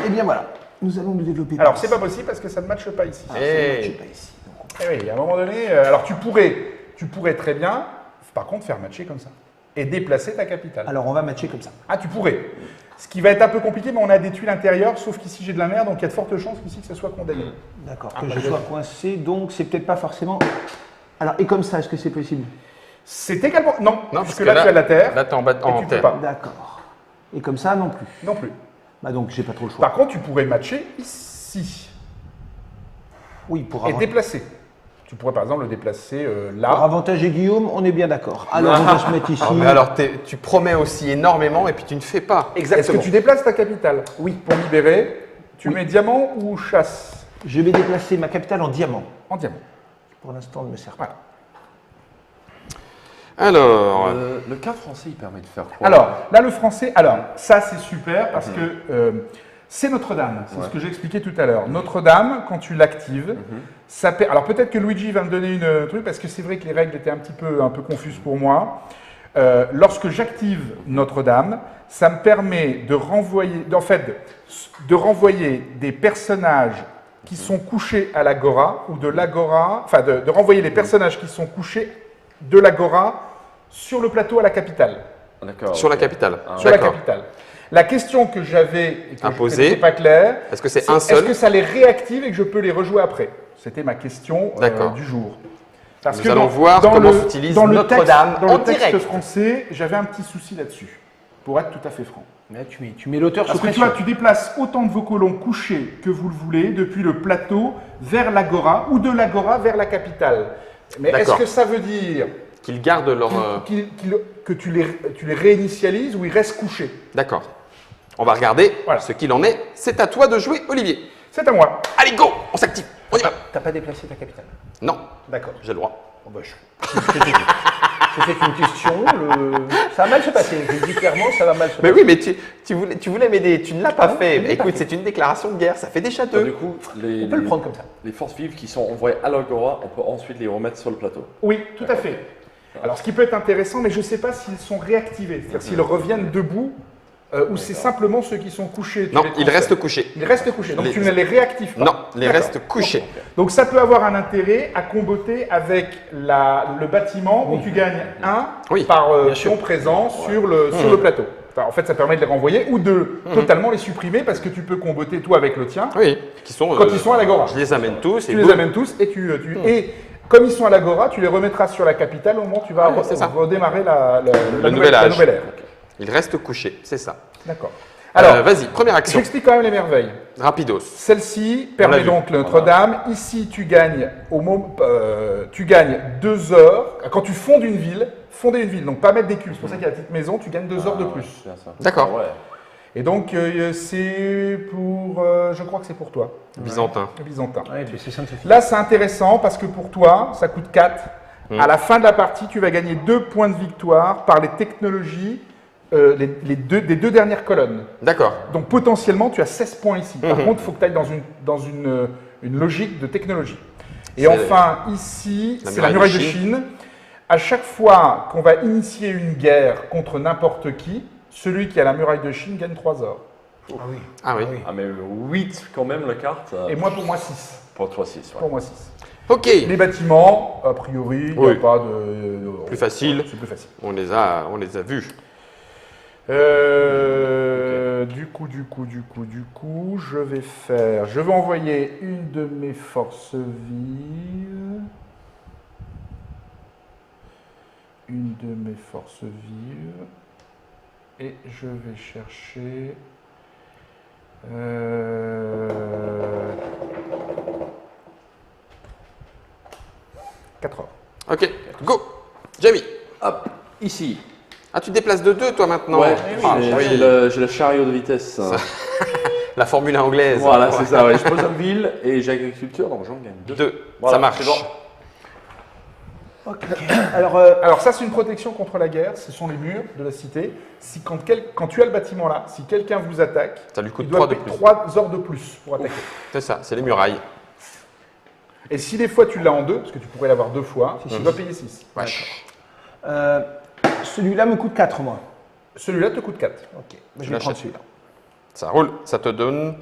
Et bien voilà. Nous allons nous développer. Alors, c'est pas possible parce que ça ne matche pas ici. Eh. Je sais pas ici. donc. Eh oui, à un moment donné, alors tu pourrais très bien, par contre, faire matcher comme ça et déplacer ta capitale. Alors on va matcher comme ça. Ah, tu pourrais. Ce qui va être un peu compliqué, mais on a des tuiles intérieures, sauf qu'ici j'ai de la mer, donc il y a de fortes chances qu'ici que ça soit condamné. D'accord. Ah, Que bah, je je- sois coincé, donc c'est peut-être pas forcément. Alors et comme ça, est-ce que c'est possible? C'est également. Non, Non, parce puisque que là, tu as de la terre. Là, t'es en, et en tu peux terre. pas. D'accord. Et comme ça, non plus. Non plus. Bah donc j'ai pas trop le choix. Par contre, tu pourrais matcher ici Oui, pour et avoir. déplacer. Tu pourrais par exemple le déplacer Pour là. avantager Guillaume, on est bien d'accord. Alors on va se mettre ici. Ah, mais alors, tu promets aussi énormément et puis tu ne fais pas. Est-ce que tu déplaces ta capitale? Oui. Pour libérer, tu mets diamant ou chasse? Je vais déplacer ma capitale en diamant. En diamant. Pour l'instant, on ne me sert pas. Voilà. Alors, Le cas français, il permet de faire quoi? Alors, là, le français, alors, ça, c'est super parce que c'est Notre-Dame. C'est ce que j'ai expliqué tout à l'heure. Notre-Dame, quand tu l'actives, ça alors peut-être que Luigi va me donner une truc parce que c'est vrai que les règles étaient un peu confuses pour moi. Lorsque j'active Notre-Dame, ça me permet de renvoyer, de renvoyer des personnages qui sont couchés à l'agora ou de l'agora, enfin de renvoyer les personnages qui sont couchés de l'agora sur le plateau à la capitale. D'accord. sur la capitale. Sur la D'accord. capitale. La question que j'avais et que À je poser. n'étais pas claire, Est-ce que c'est un est-ce seul que ça les réactive et que je peux les rejouer après? C'était ma question D'accord. du jour. Parce Nous allons voir comment s'utilise Notre-Dame dans en le texte direct. français, j'avais un petit souci là-dessus, pour être tout à fait franc. Là, tu mets l'auteur sous Parce que tu pression. vois, tu déplaces autant de vos colons couchés que vous le voulez depuis le plateau vers l'agora ou de l'agora vers la capitale. Mais est-ce D'accord. que ça veut dire Qu'ils gardent leur... que tu les réinitialises ou ils restent couchés? D'accord. On va regarder Voilà. ce qu'il en est. C'est à toi de jouer, Olivier. C'est à moi. Allez, go! On s'active. On y va. T'as pas déplacé ta capitale. Non, D'accord. j'ai le droit. Bon, bah, C'était une question. Ça va mal se passer. Je le dis clairement, ça va mal se Mais passer. oui, mais tu voulais m'aider. Tu ne l'as pas fait. je l'ai pas Écoute, fait. c'est une déclaration de guerre. Ça fait déjà Du 2. coup, On peut le prendre comme ça. les forces vives qui sont envoyées à l'agora, on peut ensuite les remettre sur le plateau. Oui, tout à fait. Alors, ce qui peut être intéressant, mais je ne sais pas s'ils sont réactivés, c'est-à-dire s'ils reviennent debout ou c'est simplement ceux qui sont couchés. tu Non, les ils transfères. restent couchés. Ils restent couchés, donc Les- tu ne les réactives pas. Non, les D'accord. restent couchés. Donc ça peut avoir un intérêt à comboter avec le bâtiment où tu gagnes 1 Oui, par bien pion sûr. présent sur le plateau. Enfin, en fait, ça permet de les renvoyer ou de totalement les supprimer parce que tu peux comboter toi avec le tien. Oui, qui sont, Quand ils sont à l'agora. Je les amène tous. Tu et les boum. amènes tous et et comme ils sont à l'agora, tu les remettras sur la capitale au moment où tu vas Ouais, c'est ça. redémarrer la Le nouvel nouvelle âge. ère. Ils restent couchés, c'est ça. D'accord. Alors, Vas-y, première action. j'explique quand même les merveilles. Rapidos. Celle-ci On permet l'a vu. donc Notre-Dame. Ici, tu gagnes tu gagnes 2 heures. Quand tu fondes une ville, fonder une ville, donc pas mettre des cubes. C'est pour ça qu'il y a la petite maison, tu gagnes 2 heures de plus. C'est bien ça. D'accord. Ah ouais. Et donc, c'est pour. Je crois que c'est pour toi, Byzantin. le Byzantin. Ouais, puis c'est Sainte-Sophie. Là, c'est intéressant parce que pour toi, ça coûte 4. À la fin de la partie, tu vas gagner 2 points de victoire par les technologies des 2 dernières colonnes. D'accord. Donc potentiellement, tu as 16 points ici. Par contre, il faut que tu ailles dans une logique de technologie. Et C'est enfin, ici, la c'est la muraille muraille de de Chine. À chaque fois qu'on va initier une guerre contre n'importe qui, celui qui a la muraille de Chine gagne 3 heures. Ah oui. Ah mais 8 quand même la carte. Et moi, pour moi, 6. Pour toi 6. Ouais. Pour moi, 6. Ok. Les bâtiments, a priori, il n'y Oui. a pas de... Plus facile. C'est plus facile. On les a vus. Du coup, je vais envoyer une de mes forces vives. Et je vais chercher. 4 heures. Ok. Go. Jamie. Hop, ici. Ah, tu te déplaces de 2 toi maintenant. Ouais, Ah, j'ai oui. j'ai le chariot de vitesse. La Formule 1 anglaise. Voilà, c'est ça. Ouais. Je pose une ville et j'ai agriculture, donc j'en gagne 2. 2. Voilà, Ça marche. c'est bon. Ok. Alors, Alors ça, c'est une protection contre la guerre. Ce sont les murs de la cité. Si quand tu as le bâtiment là, si quelqu'un vous attaque, Ça lui coûte il doit 3 de payer plus. 3 heures de plus pour attaquer. C'est ça, c'est les murailles. Et si des fois tu l'as en 2, parce que tu pourrais l'avoir 2 fois, tu dois payer 6. Wesh. celui-là me coûte 4, moi. Celui-là te coûte 4. Ok. Je Tu vais prendre l'achètes. celui-là. Ça roule, ça te donne.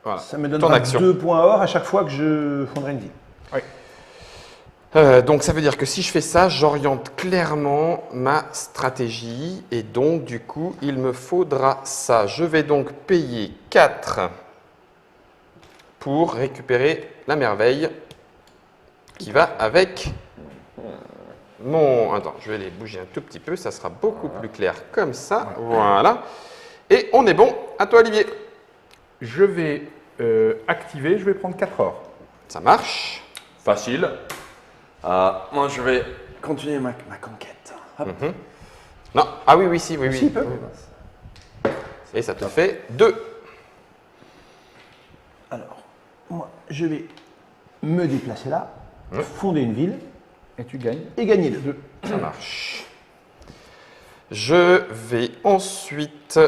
Voilà. Ça me Ton donnera action. 2 points or à chaque fois que je fonderai une ville. Donc ça veut dire que si je fais ça, j'oriente clairement ma stratégie et donc du coup il me faudra ça. Je vais donc payer 4 pour récupérer la merveille qui va avec mon... Attends, je vais les bouger un tout petit peu, ça sera beaucoup plus clair comme ça. Voilà. Et on est bon. À toi Olivier. Je vais activer, je vais prendre 4 heures. Ça marche. Facile. Moi, je vais continuer ma conquête. Hop. Non. Ah oui, oui, si, oui, oui. Si, il peut. Et ça te fait 2. Alors, moi, je vais me déplacer là, fonder une ville Et tu gagnes. et gagner 2. Ça marche. Je vais ensuite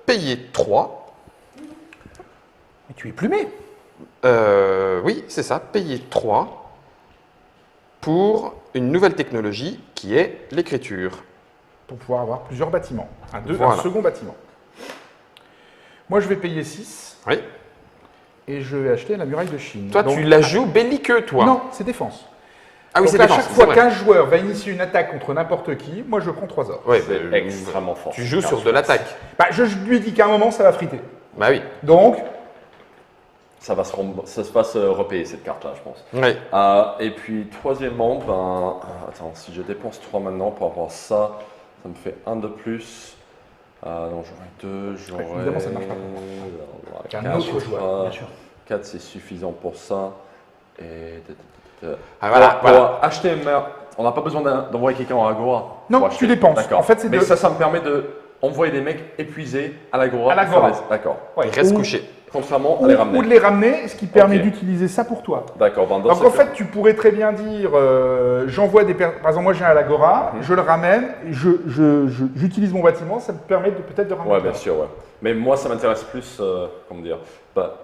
payer 3. Mais tu es plumé. Oui, c'est ça, payer 3 pour une nouvelle technologie qui est l'écriture. Pour pouvoir avoir plusieurs bâtiments. Un Voilà. second bâtiment. Moi, je vais payer 6 Oui. et je vais acheter la muraille de Chine. Toi, Donc- tu la joues belliqueux, toi. Non, c'est défense. Ah oui, Donc c'est à défense, chaque c'est fois vrai. qu'un joueur va initier une attaque contre n'importe qui, moi je prends 3 heures. Ouais, C'est bah, extrêmement fort. tu joues sur de l'attaque. Bah, je lui dis qu'à un moment ça va friter. Bah oui. Donc, ça va se repayer cette carte-là, je pense. Oui. Et puis, troisièmement, attends, si je dépense 3 maintenant pour avoir ça, ça me fait 1 de plus. Donc j'aurai 2, j'aurai. évidemment, ça ne marche pas. Voilà, Un autre joueur, bien sûr. 4, c'est suffisant pour ça. Et. Ah, voilà, pour voilà. acheter une meilleure. On n'a pas besoin d'envoyer quelqu'un en Agora. Non, pour acheter. tu dépenses. D'accord. En fait, c'est Mais de- ça me permet d'envoyer des mecs épuisés à l'Agora. À l'Agora. D'accord. Ouais. Il reste Ou- couché. Contrairement à Ou, les ramener. ou de les ramener, ce qui permet Ok. d'utiliser ça pour toi. D'accord. Dans Donc cette- en fait, tu pourrais très bien dire, j'envoie des personnes, par exemple moi j'ai un à l'Agora, je le ramène, j'utilise mon bâtiment, ça me permet peut-être de ramener. Ouais, bien sûr, ouais. Mais moi, ça m'intéresse plus, comment dire,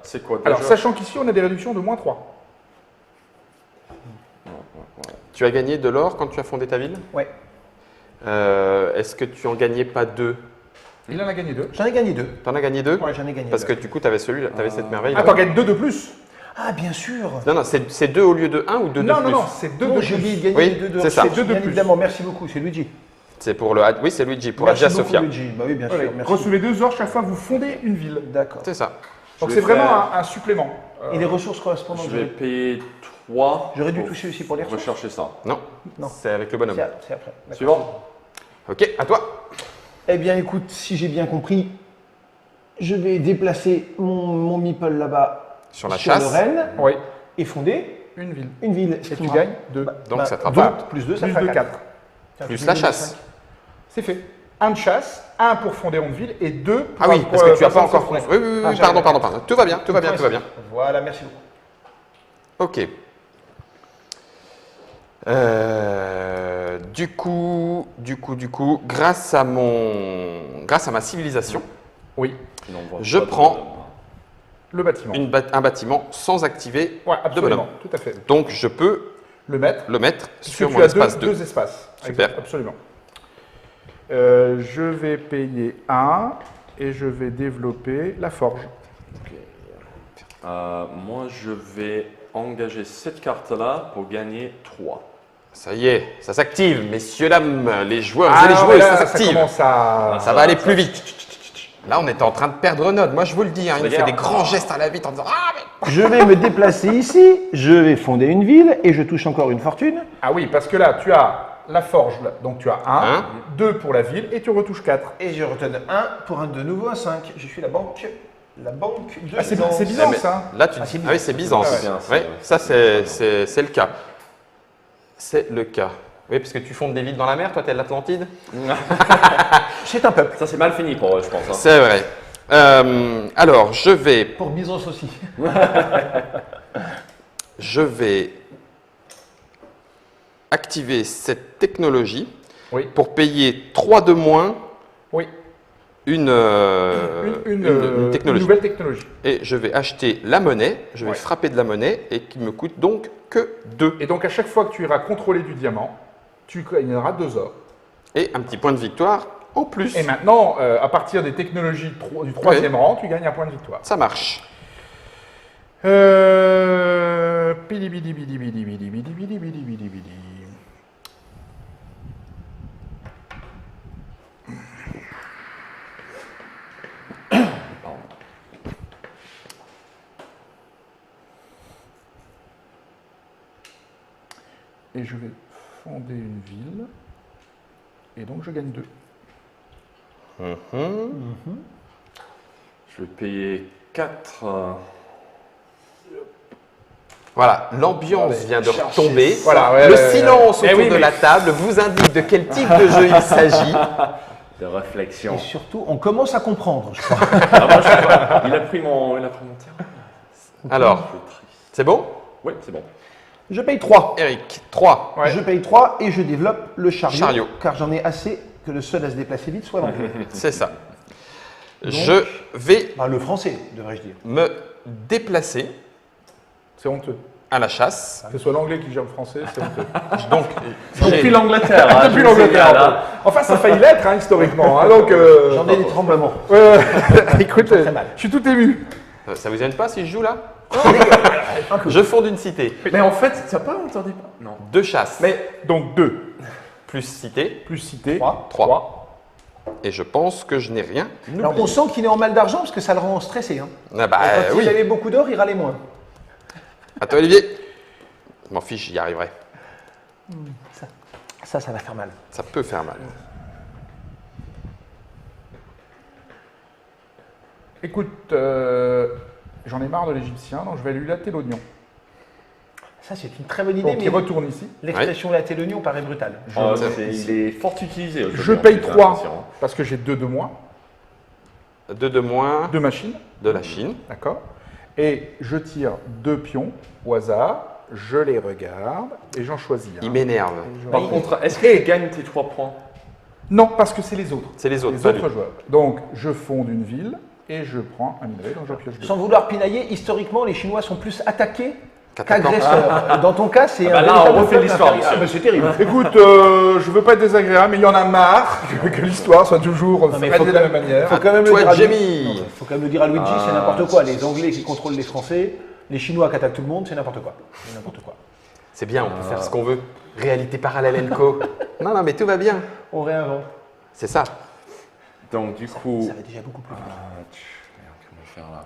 c'est quoi déjà? Alors sachant qu'ici on a des réductions de moins 3. Tu as gagné de l'or quand tu as fondé ta ville? Ouais. Est-ce que tu en gagnais pas 2? Il en a gagné 2. J'en ai gagné 2. Tu en as gagné 2? Ouais, j'en ai gagné Parce que 2. du coup, tu avais cette merveille. Ah, t'en gagnes 2 de plus. Ah, bien sûr. Non, non, c'est 2 au lieu de 1 ou 2 de Non, plus? non, non, c'est 2 Non, de j'ai plus. oublié de gagner Oui, les 2 de c'est ça. C'est deux de Bien plus. évidemment, merci beaucoup, c'est Luigi. C'est pour le. Oui, c'est Luigi, pour Merci Hagia beaucoup, Sophia. Luigi. Bah oui, bien sûr, Voilà, merci. recevez 2 ors chaque fois que vous fondez une ville. D'accord. C'est ça. Donc Je c'est vais vraiment faire- un supplément. Et les ressources correspondantes, Je vais payer 3. j'aurais dû toucher aussi pour les ressources. rechercher ça. Non, Non. c'est avec le bonhomme. C'est après. D'accord. Suivant. Ok, à toi. Eh bien, écoute, si j'ai bien compris, je vais déplacer mon meeple là-bas Sur la le chasse. Rennes Oui, et fonder une ville. une ville. Et tu gagnes 2. Donc ça te deux rapporte plus 2, ça Plus fera 2, 4. plus la chasse. C'est fait. Un de chasse, un pour fonder une ville et 2 pour. Ah oui, parce que tu n'as pas passer encore. sur Oui, son oui, oui, Ah, oui, j'avais- pardon. Tout va bien, tout va bien, tout va bien. Voilà, merci beaucoup. Ok. Du coup, grâce à ma civilisation, Oui, Sinon, on voit Je pas de- prends le bâtiment. un bâtiment sans activer Ouais, de absolument, bonhomme. tout à fait. Donc je peux Le mettre. le mettre Puisque sur tu mon as espace 2. deux espaces. Super. Absolument. Je vais payer 1 et je vais développer la forge. Ok. Moi, je vais engager cette carte-là pour gagner 3. Ça y est, ça s'active, messieurs, dames, les joueurs Ah et les non, joueuses, mais là, ça ça s'active. commence à. Ça va aller plus vite. Là, on est en train de perdre notre. Moi, je vous le dis, hein, il me fait Regarde. des grands gestes à la vite en disant Ah, mais. Je vais me déplacer ici, je vais fonder une ville et je touche encore une fortune. Ah oui, parce que là, tu as la forge, là. Donc tu as 1, Un. 2 pour la ville et tu retouches 4. Et je retenais 1 pour un de nouveau un 5. Je suis la banque de Ah, c'est Byzance. Byzance, mais ça. Là, tu Ah, dis c'est Ah oui, c'est Byzance. Ah ouais. Bien, Ouais, c'est- ça, c'est le cas. C'est le cas. Oui, parce que tu fondes des villes dans la mer, toi, t'es de l'Atlantide. C'est un peuple. Ça, c'est mal fini pour eux, je pense. Hein. C'est vrai. Alors, Pour Byzance aussi. je vais activer cette technologie Oui. pour payer 3 de moins Oui. une Une technologie. nouvelle technologie. Et je vais acheter la monnaie, je vais Ouais. frapper de la monnaie et qui me coûte donc que 2. Et donc à chaque fois que tu iras contrôler du diamant, tu gagneras 2 ors. Et un petit point de victoire en plus. Et maintenant, à partir des technologies du 3e rang, tu gagnes un point de victoire. Ça marche. Bidi bidi bidi bidi bidi bidi bidi bidi bidi bidi. Et je vais fonder une ville. Et donc je gagne 2. Je vais payer 4. Voilà, l'ambiance vient de retomber. Voilà, ouais, le ouais, silence ouais. autour Eh oui, de mais- la table vous indique de quel type de jeu il s'agit. De réflexion. Et surtout, on commence à comprendre, je crois. Ah, moi, je sais pas. Il a pris mon terrain. Alors, Je suis triste. c'est bon Oui, c'est bon. Je paye 3. Eric, 3. Ouais. Je paye 3 et je développe le chariot. Chariot. Car j'en ai assez que le seul à se déplacer vite soit l'anglais. C'est ça. Je vais Enfin, le français, devrais-je dire. me déplacer C'est honteux. à la chasse. Que ce soit l'anglais qui gère le français, c'est honteux. Donc, Depuis j'ai- l'Angleterre. Depuis l'Angleterre. Enfin, ça a failli l'être, hein, historiquement. Hein, donc, J'en ai des tremblements. écoute, Très mal. je suis tout ému. ça vous gêne pas si je joue là Je fonde une cité. Mais en fait, ça pas interdit pas. Non. 2 chasses. Mais Donc 2 plus cité. plus cité. 3. 3. Et je pense que je n'ai rien. Alors, on sent qu'il est en mal d'argent parce que ça le rend stressé. Hein. Ah bah Et quand oui. il avait beaucoup d'or, il râlait moins. À toi, Olivier. Je m'en fiche, j'y arriverai. Ça va faire mal. Ça peut faire mal. Écoute, j'en ai marre de l'égyptien, donc je vais lui latter l'oignon. Ça, c'est une très bonne idée, Donc il mais retourne ici. l'expression latter l'oignon paraît brutale. Il est fort utilisé. Je paye 3 parce que j'ai 2 de moins, 2 de moins 2 machines, de la Chine. d'accord. Et je tire 2 pions au hasard, je les regarde et j'en choisis un. Il m'énerve. Par contre, est-ce que tu gagnes tes 3 points? Non, parce que c'est les autres. C'est les autres. Les pas autres lui. joueurs. Donc je fonde une ville et je prends un minerai, donc j'en pioche 2. Sans vouloir pinailler, historiquement, les Chinois sont plus attaqués Qu'attaquant. qu'agresseurs. Dans ton cas, c'est bah là, véritable on refait peuple l'histoire, impérial. monsieur. Ah, bah, c'est terrible. Écoute, je veux pas être désagréable, mais il y en a marre que l'histoire soit toujours Non, mais faite faut de quand la même même- manière. faut quand même le Toi, dire à Jamie. Luigi. Non, mais faut quand même le dire à Luigi, c'est n'importe quoi. Les Anglais qui contrôlent les Français, les Chinois qui attaquent tout le monde, c'est n'importe quoi. C'est n'importe quoi. C'est bien, on peut faire ce qu'on veut. Réalité parallèle Enco. Non, non, mais tout va bien. On réinvente. C'est ça. Donc, du coup. Ça va déjà beaucoup plus vite. Merde, comment faire là?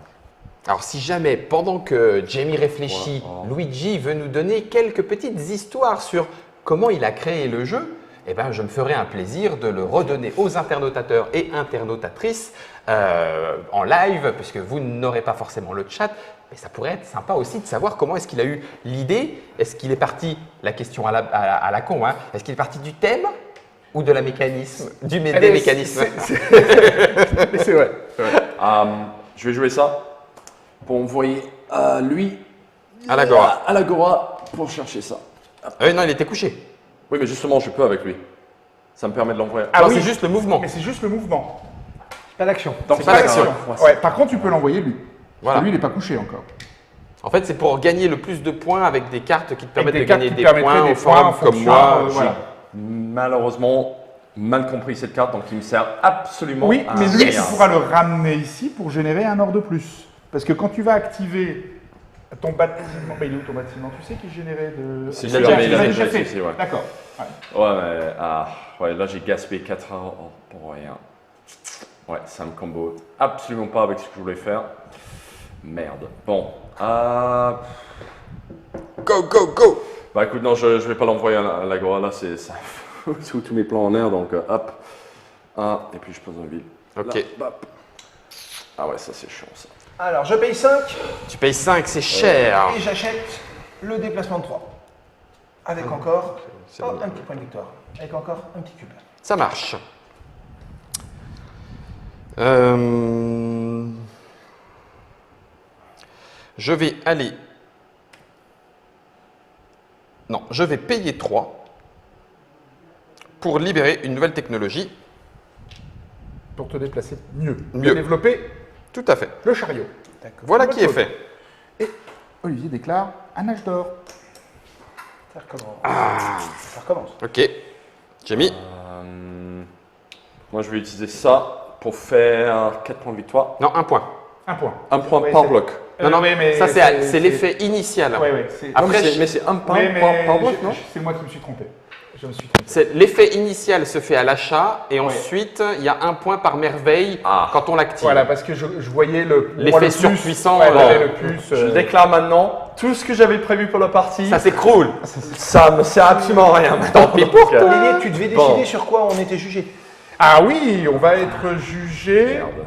Alors, si jamais, pendant que Jamie réfléchit, Luigi veut nous donner quelques petites histoires sur comment il a créé le jeu, eh ben, je me ferai un plaisir de le redonner aux internautateurs et internautatrices en live, puisque vous n'aurez pas forcément le chat. Mais ça pourrait être sympa aussi de savoir comment est-ce qu'il a eu l'idée. Est-ce qu'il est parti, la question à la con, hein, est-ce qu'il est parti du thème ou de la mécanisme, des mécanismes? Mais c'est vrai. Je vais jouer ça pour envoyer lui À l'Agora. à l'Agora pour chercher ça. Non, il était couché. Oui, mais justement, je peux avec lui. Ça me permet de l'envoyer. Ah Non, oui. c'est juste le mouvement. Mais c'est juste le mouvement. Pas d'action. Donc, pas l'action. Ouais, par contre, tu peux l'envoyer lui. Voilà. Lui, il n'est pas couché encore. En fait, c'est pour gagner le plus de points avec des cartes qui te permettent des de cartes gagner qui des permettraient points des au points en forum comme fonction, moi. voilà. Malheureusement, mal compris cette carte, donc il me sert absolument Oui, à mais lui, rien. tu pourras le ramener ici pour générer un or de plus. Parce que quand tu vas activer ton bâtiment, il est où ton bâtiment? Tu sais qu'il générait de. C'est Tu celui-là, l'as mais il a déjà déjà fait. ici, ouais. D'accord. Ouais. Ouais, mais là j'ai gaspillé 4 heures pour rien. Ouais, ça me combo absolument pas avec ce que je voulais faire. Merde. Bon. Go, go, go! Bah écoute, non, je vais pas l'envoyer à l'Agora, là ça fout tous mes plans en l'air, donc hop. Et puis je pose une ville. Ok. Là, bap. Ah ouais, ça c'est chiant ça. Alors, je paye 5 Tu payes 5, c'est cher. et j'achète le déplacement de 3. Avec encore c'est un bon. petit point de victoire. Avec encore un petit cube. Ça marche. Je vais aller... Non, je vais payer 3 pour libérer une nouvelle technologie. Pour te déplacer mieux. Mieux. Développer Tout à fait. le chariot. Voilà Bonne qui est chose. fait. Et Olivier déclare un âge d'or. Ça recommence. Ah. Ça recommence. Ok. Jamie. Moi je vais utiliser ça pour faire 4 points de victoire. Non, 1 point. Un point. 1 point Ouais, par c'est- bloc. Non, non, oui, mais ça c'est l'effet initial. Ouais, ouais, c'est... Après, Non, mais c'est 1 point Ouais, mais par bloc, non? c'est moi qui me suis trompé. Je me suis trompé. C'est l'effet initial se fait à l'achat et ensuite il y a 1 point par merveille quand on l'active. Voilà, parce que je voyais L'effet moi, le plus, surpuissant, ouais, bon. le plus. Je déclare maintenant tout ce que j'avais prévu pour la partie. Ça s'écroule. Ça me sert absolument à rien. Tant pis pour toi. Olivier, tu devais décider Bon. sur quoi on était jugé. Ah oui, on va être jugé Merde.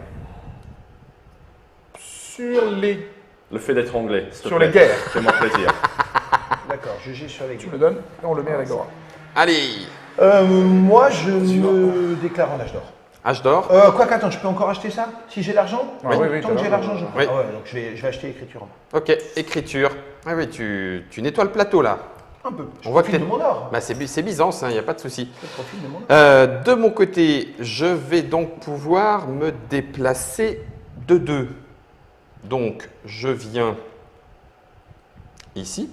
sur les. Le fait d'être anglais. s'il te Sur plaît. les guerres. Fais-moi plaisir. D'accord, jugé sur les Tu gueules. me donnes et on le met à l'agora. Allez. Moi, je me déclare en âge d'or. Âge d'or. Quoi qu'attends, je peux encore acheter ça si j'ai l'argent? Ah oui, Tant t'as que j'ai l'argent. l'argent, je prends. Oui. Ah ouais, donc je vais acheter écriture. Ok. Écriture. Ah oui, tu nettoies le plateau là. Un peu. Je On voit que profite t'es- de mon or. Bah, c'est Byzance, il n'y a pas de souci. Je profite de mon or. De mon côté, je vais donc pouvoir me déplacer de 2. Donc, je viens ici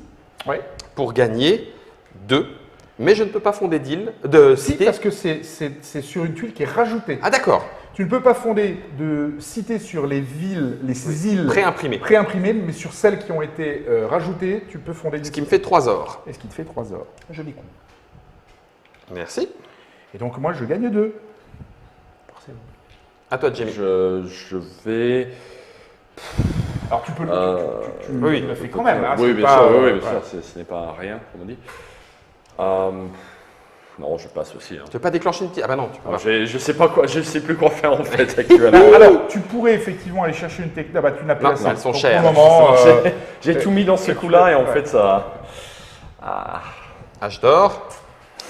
Ouais. pour gagner 2. Mais je ne peux pas fonder d'île, de Si, cité. parce que c'est sur une tuile qui est rajoutée. Ah d'accord, Tu ne peux pas fonder de cité sur les villes, les îles préimprimé. préimprimées, mais sur celles qui ont été rajoutées, tu peux fonder des Ce qui me fait 3 ors. Et ce qui te fait 3 ors. Joli coup. Merci. Et donc moi, je gagne 2. À toi, Jamie. Je vais. Alors tu peux le Oui. tu le fais quand même. Hein, oui, c'est bien pas, sûr, oui, bien voilà. sûr, ce n'est pas rien, comme on dit. Non, je passe aussi. Hein. Tu veux pas déclencher une petite... Ah bah non, tu peux pas. Je sais pas quoi, je sais plus quoi faire en fait actuellement. Alors, tu pourrais effectivement aller chercher une technique. Ah bah, tu n'as plus Non, assez. elles sont Donc, chères. Pour le moment, J'ai tout mis dans ce coup-là et en ouais. fait ça. H d'or.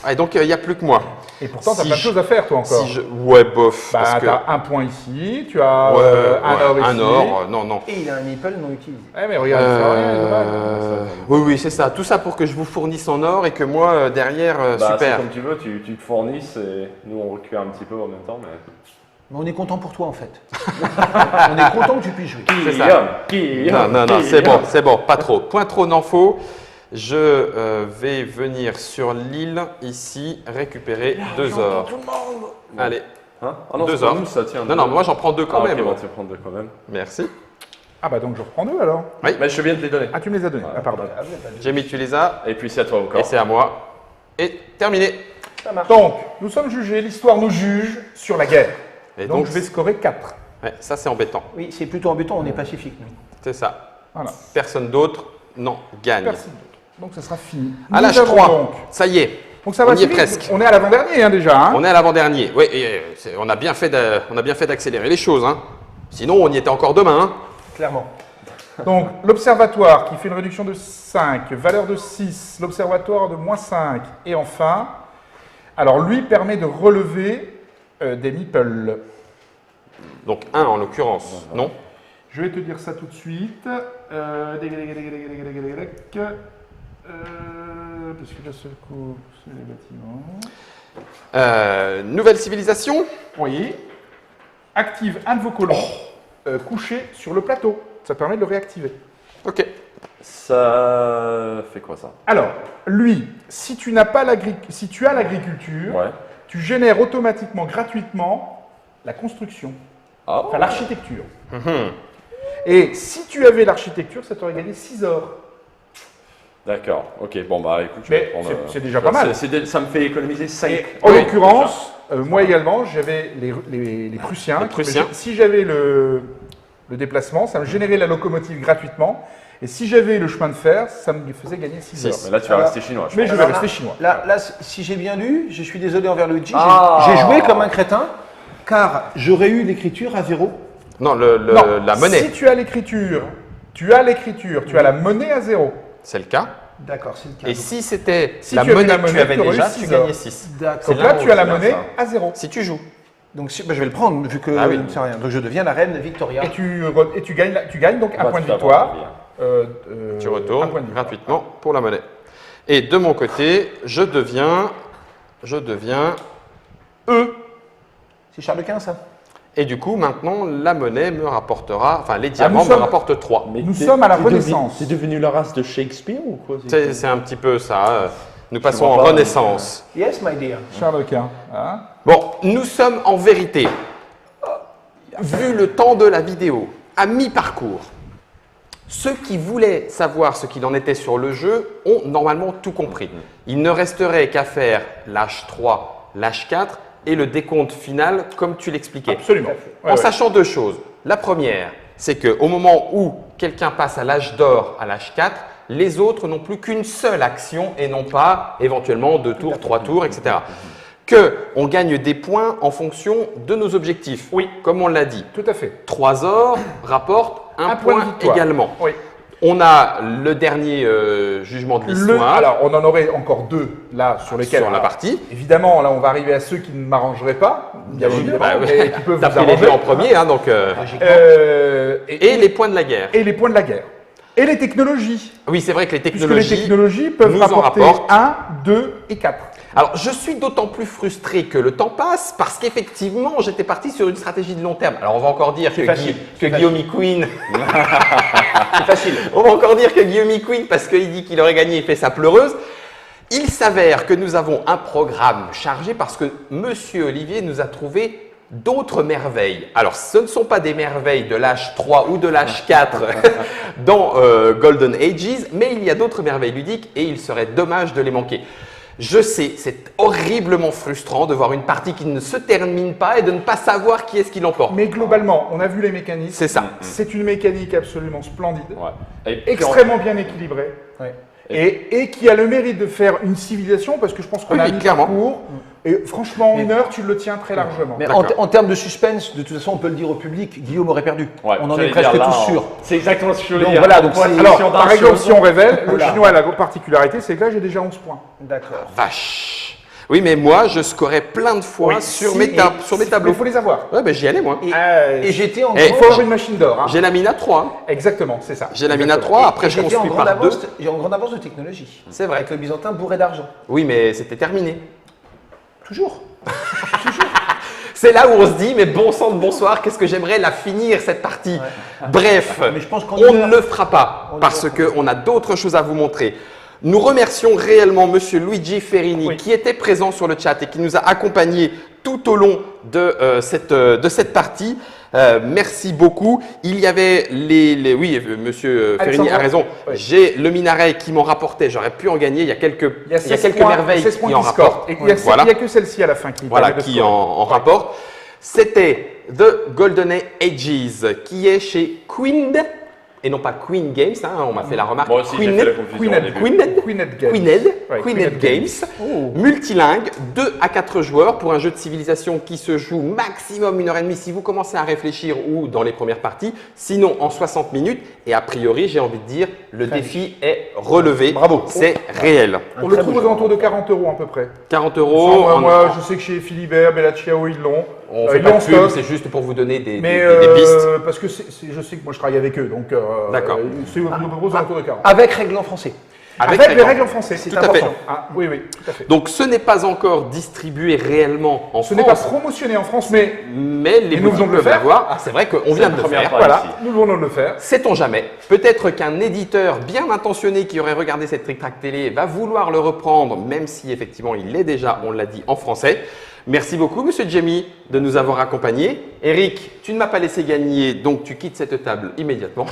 Ah, et donc, il n'y a plus que moi. et pourtant, tu as Si plein de je- choses à faire, toi encore. Si je... Ouais, bof. Bah, parce que... tu as un point ici, tu as Ouais, un ouais, or ici. un or, non, non. Et il a un meeple non utilisé. Ouais, mais regarde, ça va rien, dommage. Oui, oui, c'est ça. Tout ça pour que je vous fournisse en or et que moi, derrière, C'est super. comme tu veux, tu te fournisses et nous on récupère un petit peu en même temps. Mais Mais on est content pour toi en fait. On est content que tu puisses jouer. C'est ça. Non, non, c'est bon, pas trop. Point trop n'en faut. Je vais venir sur l'île ici récupérer 2 ors. Allez, Hein ah non, 2 c'est pas or. nous, ça tient. Non, non, moi j'en prends 2 quand ok, même. bon, tu vas prendre 2 quand même. Merci. Ah bah donc je reprends 2 alors. Mais je viens de les donner. Ah, tu me les as donnés. Ah, pardon. Jamie, tu les as Et puis c'est à toi encore. et c'est à moi. Et terminé. Donc, nous sommes jugés, l'histoire nous juge sur la guerre. Et Donc, je vais scorer 4. ouais, ça c'est embêtant. Oui, c'est plutôt embêtant, on est pacifique nous. C'est ça. Voilà. Personne d'autre, non, gagne. Personne d'autre. Donc, ça sera fini. À Nous l'âge avons 3, Donc, ça y est, donc ça on va y est vite. presque. On est à l'avant-dernier hein, déjà. Hein. On est à l'avant-dernier. Oui, et, on a bien fait d'accélérer les choses. Hein. Sinon, on y était encore demain. Hein. Clairement. Donc, l'observatoire qui fait une réduction de 5, valeur de 6, l'observatoire de moins 5. Et enfin, alors lui permet de relever des meeples. Donc 1 en l'occurrence, non? Je vais te dire ça tout de suite. Parce que là, seul coup, c'est les bâtiments. Nouvelle civilisation? Oui. Active un de vos colons couché sur le plateau. Ça permet de le réactiver. Ok. Ça fait quoi ça? Alors, lui, si tu n'as pas si tu as l'agriculture, Ouais. tu génères automatiquement, gratuitement, la construction, Ah, enfin l'architecture. Et si tu avais l'architecture, ça t'aurait gagné 6 ors. d'accord. Ok, bon bah écoute, je Mais vais prendre, c'est déjà pas mal. Ça me fait économiser 5. Et en l'occurrence, moi également, j'avais les Prussiens. Les Prussiens. Si j'avais le déplacement, ça me générait la locomotive gratuitement. Et si j'avais le chemin de fer, ça me faisait gagner 6 heures. Mais là tu vas Alors, rester chinois. Mais je vais Alors rester là- chinois. Là, si j'ai bien lu, je suis désolé envers Luigi, Ah. j'ai joué comme un crétin, car j'aurais eu l'écriture à 0. Non, Non, la monnaie, Si tu as l'écriture, tu as la monnaie à 0. c'est le cas. D'accord, c'est le cas. Et si c'était Si la tu avais monnaie la que tu monnaie, avais tu aurais déjà, eu tu 6 gagnais heures. 6. D'accord. Donc là, tu as la c'est bien monnaie ça. à 0. Si tu joues. Donc je vais le prendre, vu que Ah oui. je ne sais rien. Donc je deviens la reine Victoria. Et tu gagnes donc un Bah, point de tu vas victoire. avoir envie, hein. Tu Un retournes point de victoire. gratuitement pour la monnaie. Et de mon côté, je deviens E. C'est Charles Quint, ça? Et du coup, maintenant, la monnaie me rapportera, enfin, les diamants me sommes- rapportent 3. Nous sommes à la Renaissance. C'est devenu la race de Shakespeare ou quoi? C'est un petit peu ça. Nous passons vois en pas, Renaissance. Yes, my dear. Charles Quint. Hein. Bon, nous sommes en vérité, vu le temps de la vidéo, à mi-parcours. Ceux qui voulaient savoir ce qu'il en était sur le jeu ont normalement tout compris. Il ne resterait qu'à faire l'âge 3, l'âge 4 et le décompte final comme tu l'expliquais. Absolument. Ouais, En ouais. sachant deux choses. La première, c'est qu'au moment où quelqu'un passe à l'âge d'or, à l'âge 4, les autres n'ont plus qu'une seule action et non pas éventuellement 2 tours, 3 tours, etc. Qu'on gagne des points en fonction de nos objectifs. Oui. Comme on l'a dit. Tout à fait. 3 ors rapportent un point de point victoire. également. Oui. On a le dernier jugement de l'histoire Alors, on en aurait encore 2 là sur lesquels. sur la partie. Évidemment, là, on va arriver à ceux qui ne m'arrangeraient pas, bien évidemment, Bah oui. mais qui peuvent T'as vous pris les arranger. deux en premier, hein, donc, Et et les points de la guerre. et les points de la guerre. Et les technologies. Oui, c'est vrai que les Puisque technologies. les technologies peuvent nous en rapporter rapportent. 1, 2 et 4. Alors, je suis d'autant plus frustré que le temps passe parce qu'effectivement, j'étais parti sur une stratégie de long terme. Alors, on va encore dire que, facile, Guillaume Queen. C'est facile. On va encore dire que Guillaume Queen, parce qu'il dit qu'il aurait gagné, il fait sa pleureuse. Il s'avère que nous avons un programme chargé parce que Monsieur Olivier nous a trouvé d'autres merveilles. Alors, ce ne sont pas des merveilles de l'âge 3 ou de l'âge 4 dans Golden Ages, mais il y a d'autres merveilles ludiques et il serait dommage de les manquer. Je sais, c'est horriblement frustrant de voir une partie qui ne se termine pas et de ne pas savoir qui est-ce qui l'emporte. Mais globalement, on a vu les mécanismes. C'est ça. C'est une mécanique absolument splendide, Ouais. Et puis, extrêmement bien équilibrée. Ouais. Et qui a le mérite de faire une civilisation, parce que je pense qu'on Oui, a oui, mis clairement. parcours. Et franchement, en une heure, tu le tiens très largement. Mais D'accord. en termes de suspense, de toute façon, on peut le dire au public, Guillaume aurait perdu. Ouais, On en j'allais est presque dire, là, tous sûrs. C'est exactement ce que je voulais Donc dire. voilà, donc Pour c'est- être Alors, sûr d'un par exemple, chose. si on révèle, le Voilà. chinois a la particularité, c'est que là, j'ai déjà 11 points. D'accord. Vache. Oui, mais moi, je scorais plein de fois Oui, sur si, mes et- sur mes Il tableaux. faut les avoir. Ouais, ben j'y allais, moi. Et j'étais en Et Il faut avoir une machine d'or. Hein. J'ai la mine à 3. Hein. Exactement, c'est ça. J'ai la mine à Exactement. 3, après je j'étais en construis grande par 2. avance, en grande avance de technologie. C'est vrai. Avec le byzantin bourré d'argent. Oui, mais c'était terminé. Toujours. C'est là où on se dit, mais bon sang de bonsoir, qu'est-ce que j'aimerais la finir cette partie. Bref, Mais je pense qu'en on une heure- ne le fera pas on parce le fera. qu'on a d'autres choses à vous montrer. Nous remercions réellement Monsieur Luigi Ferrini Oui. qui était présent sur le chat et qui nous a accompagnés tout au long de cette partie. Merci beaucoup. Il y avait oui, Monsieur Ferrini a raison. Oui. J'ai le minaret qui m'en rapportait. J'aurais pu en gagner. Il y a quelques Il y a 16 merveilles 16 points qui en qui scorent. rapportent. Et il n'y a, Voilà. il y a que celle-ci à la fin qui Voilà, permet de qui scorer. en rapporte. C'était The Golden Ages, qui est chez Queen, et non pas Queen Games, hein, on m'a fait la remarque. Moi aussi, j'ai fait la confusion au début. Queened Queened Games. Ouais, Queened Games, multilingue, 2 à 4 joueurs pour un jeu de civilisation qui se joue maximum 1h30 si vous commencez à réfléchir ou dans les premières parties, sinon en 60 minutes. Et a priori, j'ai envie de dire, le défi est relevé. Bravo. C'est réel. On le trouve aux alentours de 40 € à peu près. 40 Sans, euros. moi, je sais que chez Philibert, Bella Ciao, ils l'ont. On fait Ils pas l'ont de en pub, stock. c'est juste pour vous donner des Mais pistes. parce que je sais que moi je travaille avec eux, donc D'accord. c'est aux alentours de 40. Avec règle en français. Avec les les règles en français, C'est Tout à fait. important. Ah, oui, oui, tout à fait. Donc ce n'est pas encore distribué réellement en Ce France, n'est pas promotionné en France, mais mais les Et nous boutiques venons de le peuvent faire. l'avoir. Ah, c'est vrai qu'on vient de le première faire. fois. voilà, ici. nous venons de le faire. Sait-on jamais. Peut-être qu'un éditeur bien intentionné qui aurait regardé cette Trick Track télé va vouloir le reprendre, même si effectivement il l'est déjà, on l'a dit, en français. Merci beaucoup, Monsieur Jamie, de nous avoir accompagnés. Eric, tu ne m'as pas laissé gagner, donc tu quittes cette table immédiatement.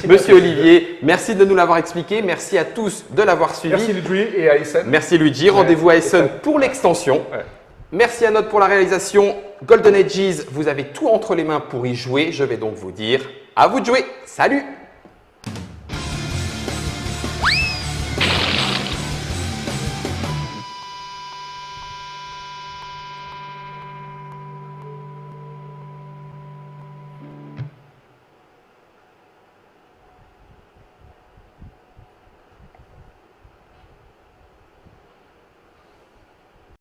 Monsieur Olivier, merci de nous l'avoir expliqué. Merci à tous de l'avoir suivi. Merci Ludwig et à Essen. Merci Luigi. Rendez-vous à Essen pour l'extension. Ouais. Merci à Note pour la réalisation. Golden Ages, vous avez tout entre les mains pour y jouer. Je vais donc vous dire à vous de jouer. Salut!